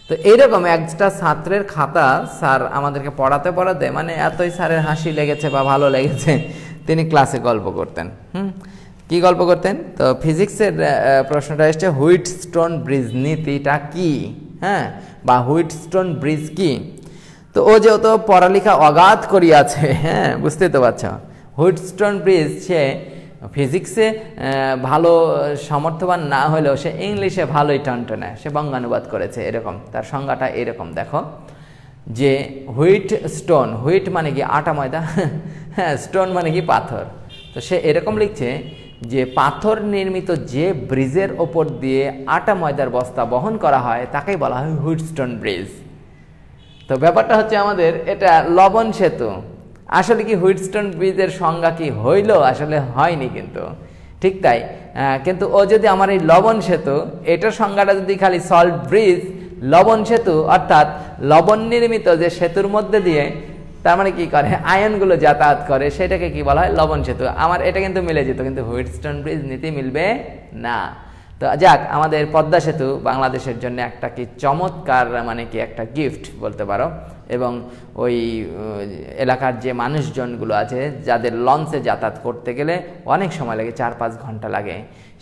তো এইরকম একটা ছাত্রের খাতা স্যার আমাদেরকে পড়াতে মানে এতই স্যারের হাসি লেগেছে বা ভালো লেগেছে, তিনি ক্লাসে গল্প করতেন। কি গল্প করতেন? তো ফিজিক্সের প্রশ্নটা এসছে হুইটস্টোন ব্রিজ নীতিটা কি, হ্যাঁ, বা হুইটস্টোন ব্রিজ কি। তো ও যেহেতু পড়ালেখা অগাধ করিয়াছে, হ্যাঁ, বুঝতেই তো পারছ, হুইটস্টোন ব্রিজ সে ফিজিক্সে ভালো সমর্থবান না হলেও সে ইংলিশে ভালোই টনটনে, সে বঙ্গানুবাদ করেছে। এরকম তার সংজ্ঞাটা এরকম, দেখো যে হুইটস্টোন, হুইট মানে কি আটা ময়দা, হ্যাঁ, স্টোন মানে কি পাথর। তো সে এরকম লিখছে যে পাথর নির্মিত যে ব্রিজের ওপর দিয়ে আটা ময়দার বস্তা বহন করা হয় তাকেই বলা হয় হুইটস্টোন ব্রিজ। তো ব্যাপারটা হচ্ছে আমাদের এটা লবণ সেতু। আসলে কি হুইটস্টোন ব্রিজের সংজ্ঞা কি হইল? আসলে হয়নি কিন্তু, ঠিক তাই। কিন্তু ও যদি আমার এই লবণ সেতু, এটার সংজ্ঞাটা যদি খালি সল্ট ব্রিজ, লবণ সেতু অর্থাৎ লবণ নির্মিত যে সেতুর মধ্যে দিয়ে তার মানে কি করে আয়নগুলো যাতায়াত করে, সেটাকে কি বলা হয়? লবণ সেতু। আমার এটা কিন্তু মিলে যেত, কিন্তু হুইটস্টোন ব্রিজ নীতি মিলবে না। তো যাক, আমাদের পদ্মা সেতু বাংলাদেশের জন্য একটা কি চমৎকার মানে কি একটা গিফট বলতে পারো। এবং ওই এলাকার যে মানুষজনগুলো আছে যাদের লঞ্চে যাতায়াত করতে গেলে অনেক সময় লাগে, 4-5 ঘন্টা লাগে,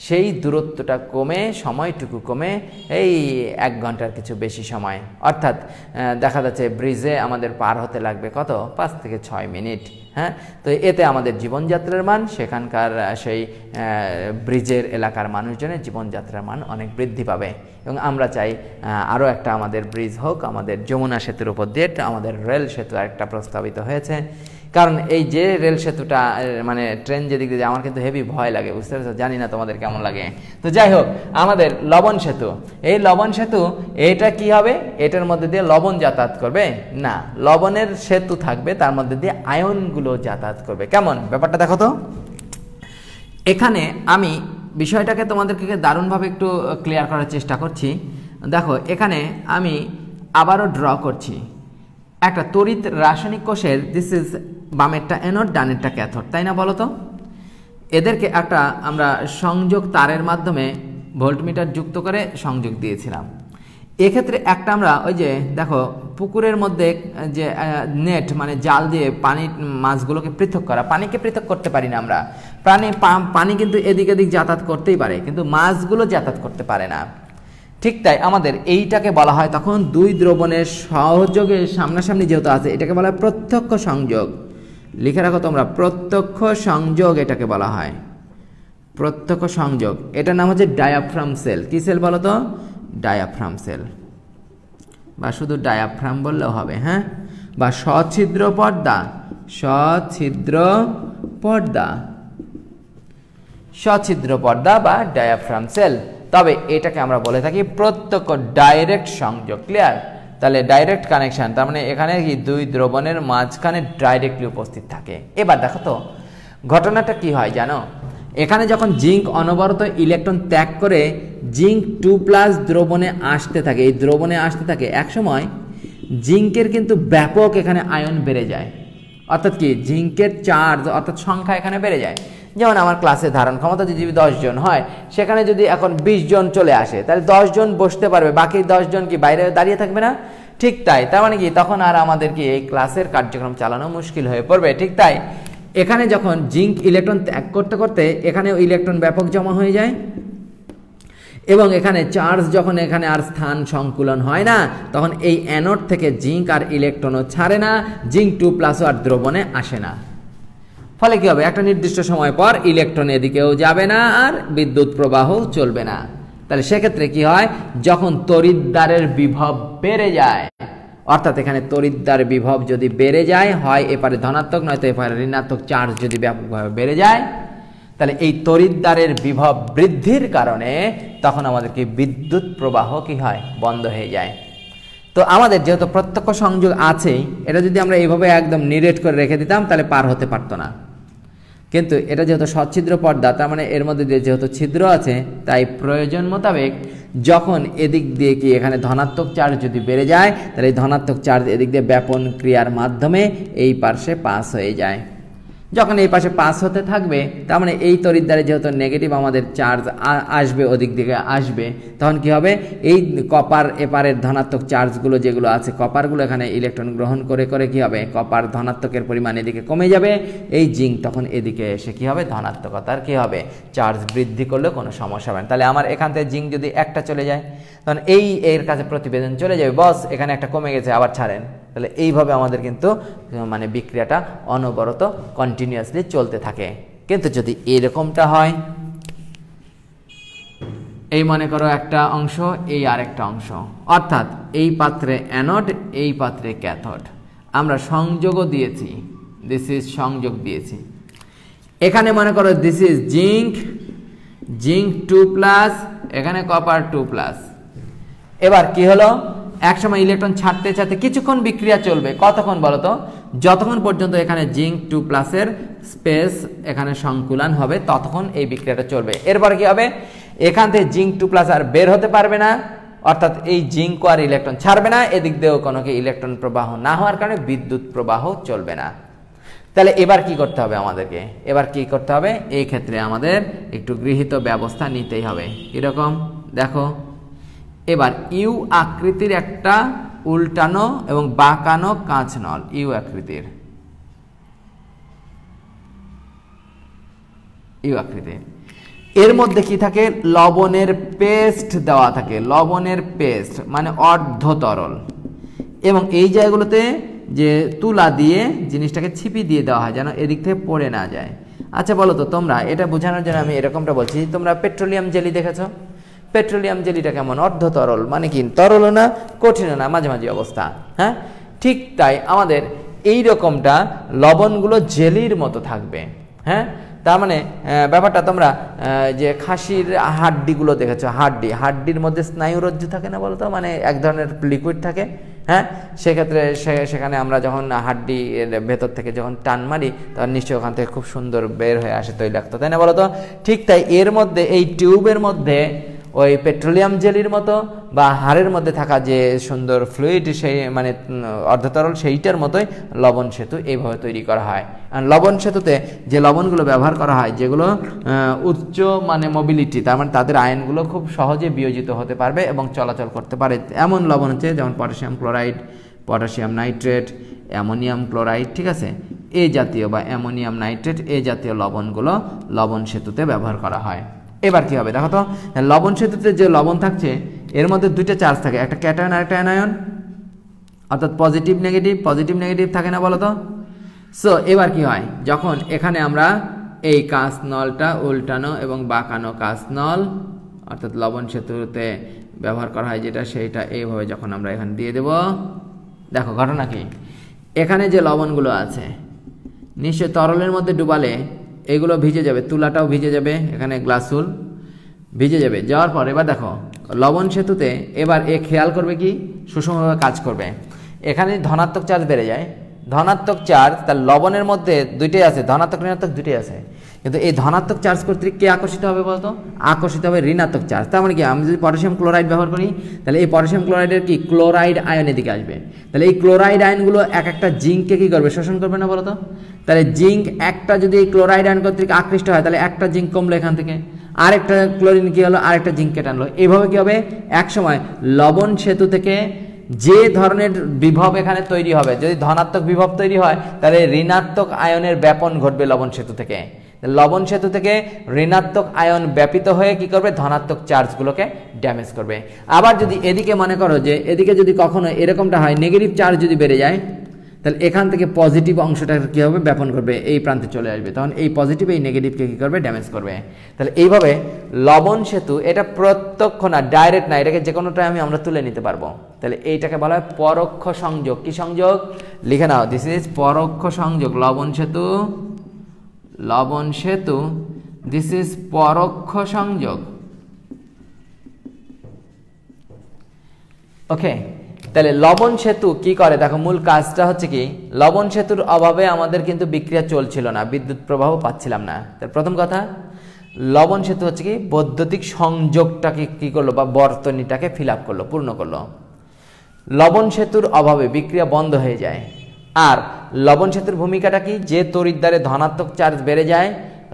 সেই দূরত্বটা কমে, সময়টুকু কমে এই 1 ঘন্টার কিছু বেশি সময়, অর্থাৎ দেখা যাচ্ছে ব্রিজে আমাদের পার হতে লাগবে কত? 5 থেকে 6 মিনিট। হ্যাঁ, তো এতে আমাদের জীবনযাত্রার মান, সেখানকার সেই ব্রিজের এলাকার মানুষজনের জীবনযাত্রার মান অনেক বৃদ্ধি পাবে। এবং আমরা চাই আরও একটা আমাদের ব্রিজ হোক, আমাদের যমুনা সেতুর উপর দিয়ে আমাদের রেল সেতু একটা প্রস্তাবিত হয়েছে। কারণ এই যে রেল সেতুটা মানে ট্রেন যেদিক দিয়ে, আমার কিন্তু হেভি ভয় লাগে, বুঝতে পারছো? জানি না তোমাদের কেমন লাগে। তো যাই হোক, আমাদের লবণ সেতু, এই লবণ সেতু এটা কি হবে? এটার মধ্যে দিয়ে লবণ যাতায়াত করবে না, লবণের সেতু থাকবে, তার মধ্যে দিয়ে আয়নগুলো যাতায়াত করবে। কেমন ব্যাপারটা দেখো তো। এখানে আমি বিষয়টাকে তোমাদেরকে দারুণভাবে একটু ক্লিয়ার করার চেষ্টা করছি। দেখো, এখানে আমি আবারও ড্র করছি একটা তড়িৎ রাসায়নিক কোষের, দিস ইজ বামেরটা অ্যানোড, ডানেরটা ক্যাথোড, তাই না? বলো তো। এদেরকে একটা আমরা সংযোগ তারের মাধ্যমে ভোল্টমিটার যুক্ত করে সংযোগ দিয়েছিলাম। এক্ষেত্রে একটা আমরা ওই যে দেখো পুকুরের মধ্যে যে নেট মানে জাল দিয়ে পানি মাছগুলোকে পৃথক করা, পানিকে পৃথক করতে পারি না আমরা, পানি কিন্তু এদিক এদিক যাতায়াত করতেই পারে, কিন্তু মাছগুলো যাতায়াত করতে পারে না। ঠিক তাই আমাদের এইটাকে বলা হয় তখন দুই দ্রবণের সহযোগে সামনাসামনি যেহেতু আছে, এটাকে বলা হয় প্রত্যক্ষ সংযোগ। লিখে রাখো তোমরা, প্রত্যক্ষ সংযোগ এটাকে বলা হয়, প্রত্যক্ষ সংযোগ। এটার নাম হচ্ছে ডায়াফ্রাম সেল। কি সেল বলো তো? ডায়াফ্রাম সেল, বা শুধু ডায়াফ্রাম বললেও হবে, হ্যাঁ, বা সছিদ্র পর্দা, সছিদ্র পর্দা। সছিদ্র পর্দা বা ডায়াফ্রাম সেল। তবে এটাকে আমরা বলে থাকি প্রত্যক্ষ ডাইরেক্ট সংযোগ। ক্লিয়ার? তাহলে ডাইরেক্ট কানেকশন, তার মানে এখানে কি দুই দ্রবণের মাঝখানে ডাইরেক্টলি উপস্থিত থাকে। এবার দেখো তো ঘটনাটা কি হয় জানো, এখানে যখন জিঙ্ক অনবরত ইলেকট্রন ত্যাগ করে জিঙ্ক 2+ দ্রবণে আসতে থাকে, এই দ্রবণে আসতে থাকে, একসময় জিঙ্কের কিন্তু ব্যাপক এখানে আয়ন বেড়ে যায়, অর্থাৎ কি জিঙ্কের চার্জ অর্থাৎ সংখ্যা এখানে বেড়ে যায়। যেমন আমার ক্লাসে ধারণ ক্ষমতা যদি 10 জন হয়, সেখানে যদি এখন 20 জন চলে আসে, তাহলে 10 জন বসতে পারবে, বাকি 10 জন কি বাইরে দাঁড়িয়ে থাকবে না? ঠিক তাই, তার মানে কি তখন আর আমাদের কি এই ক্লাসের কার্যক্রম চালানো মুশকিল হয়ে পড়বে। ঠিক তাই এখানে যখন জিঙ্ক ইলেকট্রন ত্যাগ করতে করতে এখানে ইলেকট্রন ব্যাপক জমা হয়ে যায় এবং এখানে চার্জ যখন এখানে আর স্থান সংকুলন হয় না, তখন এই অ্যানোড থেকে জিঙ্ক আর ইলেকট্রনও ছাড়ে না, জিঙ্ক 2+ আর দ্রবণে আসে না। ফলে কি হবে, একটা নির্দিষ্ট সময় পর ইলেকট্রন এদিকেও যাবে না আর বিদ্যুৎ প্রবাহ চলবে না। তাহলে সেক্ষেত্রে কি হয়, যখন তড়িৎদ্বারের বিভব বেড়ে যায়, অর্থাৎ এখানে তড়িৎদ্বার বিভব যদি বেড়ে যায়, হয় এপারে ধনাত্মক নয়তো এপারে ঋণাত্মক চার্জ যদি ব্যাপকভাবে বেড়ে যায়, তাহলে এই তড়িৎদ্বারের বিভব বৃদ্ধির কারণে তখন আমাদেরকে বিদ্যুৎ প্রবাহ কি হয়, বন্ধ হয়ে যায়। তো আমাদের যেহেতু প্রত্যক্ষ সংযোগ আছেই, এটা যদি আমরা এইভাবে একদম নিরেট করে রেখে দিতাম তাহলে পার হতে পারতো না, কিন্তু এটা যেহেতু সচ্ছিদ্র পর্দা, তার মানে এর মধ্যে দিয়ে যেহেতু ছিদ্র আছে, তাই প্রয়োজন মোতাবেক যখন এদিক দিয়ে কি এখানে ধনাত্মক চার্জ যদি বেড়ে যায়, তাহলে এই ধনাত্মক চার্জ এদিক দিয়ে ব্যাপন ক্রিয়ার মাধ্যমে এই পাশে পাস হয়ে যায়। যখন এই পাশে পাস হতে থাকবে, তার মানে এই তড়িৎদ্বারে যেহেতু নেগেটিভ আমাদের চার্জ আসবে, ওদিক দিকে আসবে, তখন কি হবে, এই কপার এপারের ধনাত্মক চার্জগুলো যেগুলো আছে, কপারগুলো এখানে ইলেকট্রন গ্রহণ করে করে কি হবে, কপার ধনাত্মকের পরিমাণ এদিকে কমে যাবে, এই জিঙ্ক তখন এদিকে এসে কি হবে, ধনাত্মকতার কি হবে, চার্জ বৃদ্ধি করলেও কোনো সমস্যা হবে না। তাহলে আমার এখান থেকে জিঙ্ক যদি একটা চলে যায়, তখন এর কাছে প্রতিবেদন চলে যাবে, বস এখানে একটা কমে গেছে, আবার ছাড়েন। তাহলে এইভাবে আমাদের কিন্তু মানে বিক্রিয়াটা অনবরত কন্টিনিউয়াসলি চলতে থাকে। কিন্তু যদি এরকমটা হয়, এই মনে করো একটা অংশ, এই আরেকটা অংশ, অর্থাৎ এই পাত্রে অ্যানোড, এই পাত্রে ক্যাথোড, আমরা সংযোগও দিয়েছি, দিস ইজ সংযোগ দিয়েছি। এখানে মনে করো দিস ইজ জিঙ্ক, জিঙ্ক 2+, এখানে কপার 2+। এবার কি হলো, একসময় ইলেকট্রন ছাড়তে ছাড়তে কিছুক্ষণ বিক্রিয়া চলবে, কতক্ষণ বলতো, যতক্ষণ পর্যন্ত এখানে জিঙ্ক 2+ এর স্পেস এখানে সংকুলন হবে ততক্ষণ এই বিক্রিয়াটা চলবে। এরপর কি হবে, এখান থেকে জিঙ্ক 2+ আর বের হতে পারবে না, অর্থাৎ এই জিঙ্ক আর ইলেকট্রন ছাড়বে না, এদিক দিয়েও কোনো ইলেকট্রন প্রবাহ না হওয়ার কারণে বিদ্যুৎ প্রবাহ চলবে না। তাহলে এবার কি করতে হবে আমাদেরকে, এবার কি করতে হবে, এই ক্ষেত্রে আমাদের একটু গৃহীত ব্যবস্থা নিতেই হবে। এরকম দেখো, এবার ইউ আকৃতির একটা উল্টানো এবং বাঁকানো কাঁচ নল, ইউ আকৃতির, ইউ আকৃতির, এর মধ্যে কি থাকে, লবণের পেস্ট দেওয়া থাকে, লবণের পেস্ট মানে অর্ধ তরল, এবং এই জায়গাগুলোতে যে তুলা দিয়ে জিনিসটাকে ছিপি দিয়ে দেওয়া হয় যেন এদিক থেকে পড়ে না যায়। আচ্ছা বলো তো তোমরা, এটা বোঝানোর জন্য আমি এরকমটা বলছি, তোমরা পেট্রোলিয়াম জেলি দেখেছো, পেট্রোলিয়াম জেলিটা কেমন, অর্ধ তরল, মানে কি তরলও না কঠিনও না, মাঝামাঝি অবস্থা। হ্যাঁ, ঠিক তাই আমাদের এই রকমটা লবণগুলো জেলির মতো থাকবে। হ্যাঁ, তার মানে ব্যাপারটা তোমরা যে খাসির হাড্ডিগুলো দেখেছো, হাড্ডির মধ্যে স্নায়ুরজ্জু থাকে না বলতো, মানে এক ধরনের লিকুইড থাকে। হ্যাঁ, সেক্ষেত্রে সেখানে আমরা যখন হাড্ডির ভেতর থেকে যখন টান মারি, তখন নিশ্চয়ই ওখান থেকে খুব সুন্দর বের হয়ে আসে তৈলাক্ত, তাই না বলতো। ঠিক তাই এর মধ্যে, এই টিউবের মধ্যে ওই পেট্রোলিয়াম জেলির মতো বা হাড়ের মধ্যে থাকা যে সুন্দর ফ্লুইড, সেই মানে অর্ধতরল, সেইটার মতোই লবণ সেতু এইভাবে তৈরি করা হয়। আর লবণ সেতুতে যে লবণগুলো ব্যবহার করা হয়, যেগুলো উচ্চ মানে মোবিলিটি, তার মানে তাদের আয়নগুলো খুব সহজে বিয়োজিত হতে পারবে এবং চলাচল করতে পারে, এমন লবণ হচ্ছে যেমন potassium chloride, potassium nitrate, ammonium chloride, ঠিক আছে, এই জাতীয় বা অ্যামোনিয়াম নাইট্রেট, এই জাতীয় লবণগুলো লবণ সেতুতে ব্যবহার করা হয়। এবার কি হবে দেখো তো, লবণ সেতুতে যে লবণ থাকছে এর মধ্যে দুইটা চার্জ থাকে, একটা ক্যাটায়ন আর একটা অ্যানায়ন, অর্থাৎ পজিটিভ নেগেটিভ, পজিটিভ নেগেটিভ থাকে না বলো তো। সো এবার কি হয়, যখন এখানে আমরা এই কাঁচ নলটা উল্টানো এবং বাঁকানো কাঁচ নল, অর্থাৎ লবণ সেতুতে ব্যবহার করা হয় যেটা, সেইটা এইভাবে যখন আমরা এখানে দিয়ে দেব, দেখো ঘটনা কি, এখানে যে লবণগুলো আছে নিশ্চয় তরলের মধ্যে ডুবালে এগুলো ভিজে যাবে, তুলাটাও ভিজে যাবে, এখানে গ্লাসুল ভিজে যাবে। যাওয়ার পর এবার দেখো লবণ সেতুতে এবার এ খেয়াল করবে কি সুষমভাবে কাজ করবে। এখানে ধনাত্মক চার্জ বেড়ে যায়, ধনাত্মক চার্জ তার লবণের মধ্যে দুইটাই আছে, ধনাত্মক ঋণাত্মক দুইটাই আছে, কিন্তু এই ধনাত্মক চার্জ কর্তৃক কে আকর্ষিত হবে বলতো? আকর্ষিত হবে ঋণাত্মক চার্জ। তার মানে কি, আমি যদি পটাশিয়াম ক্লোরাইড ব্যবহার করি তাহলে এই পটাশিয়াম ক্লোরাইডের কি ক্লোরাইড আয়ন এদিকে আসবে, তাহলে এই ক্লোরাইড আয়নগুলো এক একটা জিঙ্ককে কি করবে? শোষণ করবে না বলতো? তাহলে জিঙ্ক একটা যদি এই ক্লোরাইড আয়ন কর্তৃক আকৃষ্ট হয় তাহলে একটা জিঙ্ক কমলো এখান থেকে, আরেকটা ক্লোরিন কি হলো, আরেকটা জিঙ্ক কেটে আনলো। এইভাবে কি হবে, এক সময় লবণ সেতু থেকে যে ধরনের বিভব এখানে তৈরি হবে, যদি ধনাত্মক বিভব তৈরি হয় তাহলে ঋণাত্মক আয়নের ব্যাপন ঘটবে লবণ সেতু থেকে। লবণ সেতু থেকে ঋণাত্মক আয়ন ব্যাপিত হয়ে কি করবে? ধনাত্মক চার্জগুলোকে ড্যামেজ করবে। আবার যদি এদিকে মনে করো যে এদিকে যদি কখনো এরকমটা হয়, নেগেটিভ চার্জ যদি বেড়ে যায়, তাহলে এখান থেকে পজিটিভ অংশটা কী হবে? ব্যাপন করবে, এই প্রান্তে চলে আসবে, তখন এই পজিটিভ এই নেগেটিভকে কী করবে? ড্যামেজ করবে। তাহলে এইভাবে লবণ সেতু, এটা প্রত্যক্ষ না, ডাইরেক্ট না, এটাকে যে কোনোটাই আমরা তুলে নিতে পারবো। তাহলে এইটাকে বলা হয় পরোক্ষ সংযোগ। কি সংযোগ? লিখে নাও, দিস ইজ পরোক্ষ সংযোগ। লবণ সেতু, লবণ সেতু, দিস ইজ পরোক্ষ সংযোগ। ওকে, তাহলে লবণ সেতু কি করে দেখো, মূল কাজটা হচ্ছে কি, লবণ সেতুর অভাবে আমাদের কিন্তু বিক্রিয়া চলছিল না, বিদ্যুৎ প্রবাহ পাচ্ছিলাম না। তার প্রথম কথা, লবণ সেতু হচ্ছে কি বৈদ্যুতিক সংযোগটাকে কি করলো, বা বর্তনীটাকে ফিল আপ করলো, পূর্ণ করলো। লবণ সেতুর অভাবে বিক্রিয়া বন্ধ হয়ে যায়। আর লবণ সেতুর ভূমিকাটা কি, যে তড়িৎদ্বারে ধনাত্মক চার্জ বেড়ে যায়,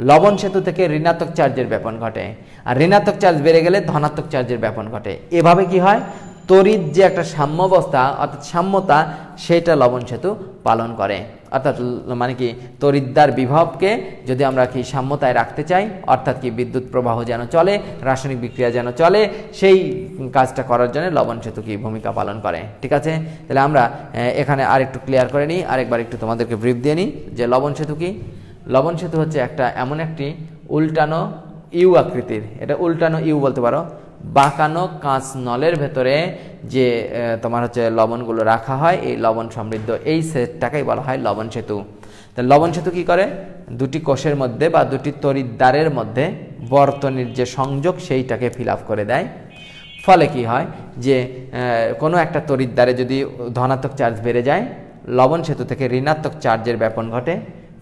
লবণ সেতু থেকে ঋণাত্মক চার্জের ব্যাপন ঘটে, আর ঋণাত্মক চার্জ বেড়ে গেলে ধনাত্মক চার্জের ব্যাপন ঘটে। এভাবে কি হয়, তড়িৎ যে একটা সাম্যাবস্থা অর্থাৎ সাম্যতা, সেটা লবণ সেতু পালন করে। অর্থাৎ মানে কি, তড়িৎদ্বার বিভবকে যদি আমরা কি সাম্যতায় রাখতে চাই, অর্থাৎ কি বিদ্যুৎ প্রবাহ যেন চলে, রাসায়নিক বিক্রিয়া যেন চলে, সেই কাজটা করার জন্য লবণ সেতু কি ভূমিকা পালন করে। ঠিক আছে, তাহলে আমরা এখানে আরেকটু ক্লিয়ার করে নিই, আরেকবার একটু তোমাদেরকে ব্রিফ দিয়ে নিই যে লবণ সেতু কি। লবণ সেতু হচ্ছে একটা এমন একটি উল্টানো ইউ আকৃতির, এটা উল্টানো ইউ বলতে পারো, বাঁকানো কাঁচ নলের ভেতরে যে তোমার হচ্ছে লবণগুলো রাখা হয়, এই লবণ সমৃদ্ধ এই সেটটাকেই বলা হয় লবণ সেতু। তা লবণ সেতু কি করে, দুটি কোষের মধ্যে বা দুটি তড়িৎদ্বারের মধ্যে বর্তনীর যে সংযোগ সেইটাকে ফিল আপ করে দেয়। ফলে কি হয় যে কোনো একটা তড়িৎদ্বারে যদি ধনাত্মক চার্জ বেড়ে যায়, লবণ সেতু থেকে ঋণাত্মক চার্জের ব্যাপন ঘটে,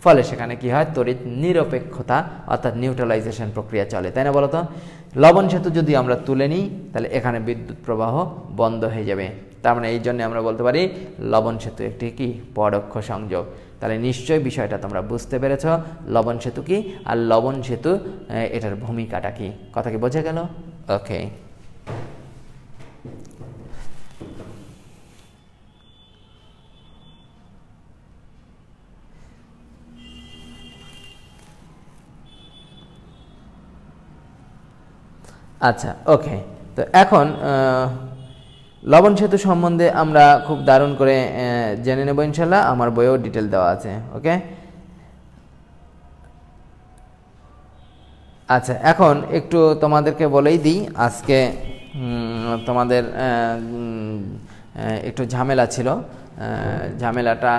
ফলে সেখানে কি হয়, তড়িৎ নিরপেক্ষতা অর্থাৎ নিউট্রালাইজেশন প্রক্রিয়া চলে, তাই না বলো তো? লবণ সেতু যদি আমরা তুলে নিই তাহলে এখানে বিদ্যুৎ প্রবাহ বন্ধ হয়ে যাবে। তার মানে এই জন্য আমরা বলতে পারি লবণ সেতু একটি কি পরোক্ষ সংযোগ। তাহলে নিশ্চয়ই বিষয়টা তোমরা বুঝতে পেরেছ, লবণ সেতু কি আর লবণ সেতু এটার ভূমিকাটা কি, কথা কি বোঝা গেল? ওকে, আচ্ছা ওকে। তো এখন লবণ সেতু সম্বন্ধে আমরা খুব দারুণ করে জেনে নেব ইনশাল্লাহ, আমার বইয়েও ডিটেল দেওয়া আছে। ওকে, আচ্ছা এখন একটু তোমাদেরকে বলেই দিই, আজকে তোমাদের একটু ঝামেলা ছিল, ঝামেলাটা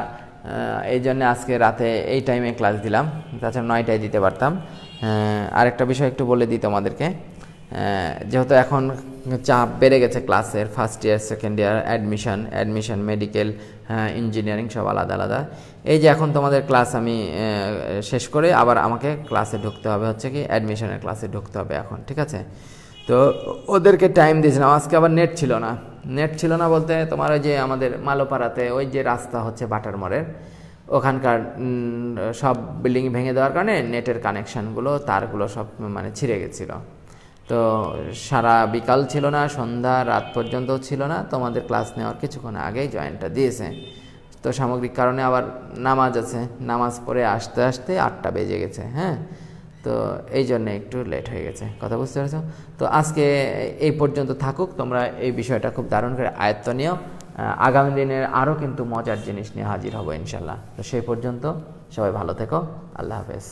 এই জন্য আজকে রাতে এই টাইমে ক্লাস দিলাম, তাছাড়া 9টায় দিতে পারতাম। আরেকটা বিষয় একটু বলে দিই তোমাদেরকে, যেহেতু এখন চাপ বেড়ে গেছে ক্লাসের, first year second year admission medical engineering সব আলাদা আলাদা। এই যে এখন তোমাদের ক্লাস আমি শেষ করে আবার আমাকে ক্লাসে ঢুকতে হবে, হচ্ছে কি অ্যাডমিশনের ক্লাসে ঢুকতে হবে এখন, ঠিক আছে? তো ওদেরকে টাইম দিয়েছিলাম, আজকে আবার নেট ছিল না বলতে তোমার ওই যে আমাদের মালোপাড়াতে ওই যে রাস্তা হচ্ছে বাটার মোড়ের ওখানকার সব বিল্ডিং ভেঙে দেওয়ার কারণে নেটের কানেকশানগুলো তারগুলো সব মানে ছিঁড়ে গেছিলো। তো সারা বিকাল ছিল না, সন্ধ্যা রাত পর্যন্ত ছিল না, তোমাদের ক্লাস নেওয়ার কিছুক্ষণ আগেই জয়েন্টটা দিয়েছে। তো সামগ্রিক কারণে আবার নামাজ আছে, নামাজ পড়ে আসতে আসতে 8টা বেজে গেছে। হ্যাঁ, তো এই জন্য একটু লেট হয়ে গেছে, কথা বুঝতে পেরেছো? তো আজকে এই পর্যন্ত থাকুক, তোমরা এই বিষয়টা খুব দারুণ করে আয়ত্ত নিও। আগামী দিনের আরও কিন্তু মজার জিনিস নিয়ে হাজির হব ইনশাল্লাহ। তো সেই পর্যন্ত সবাই ভালো থেকো, আল্লাহ হাফেজ।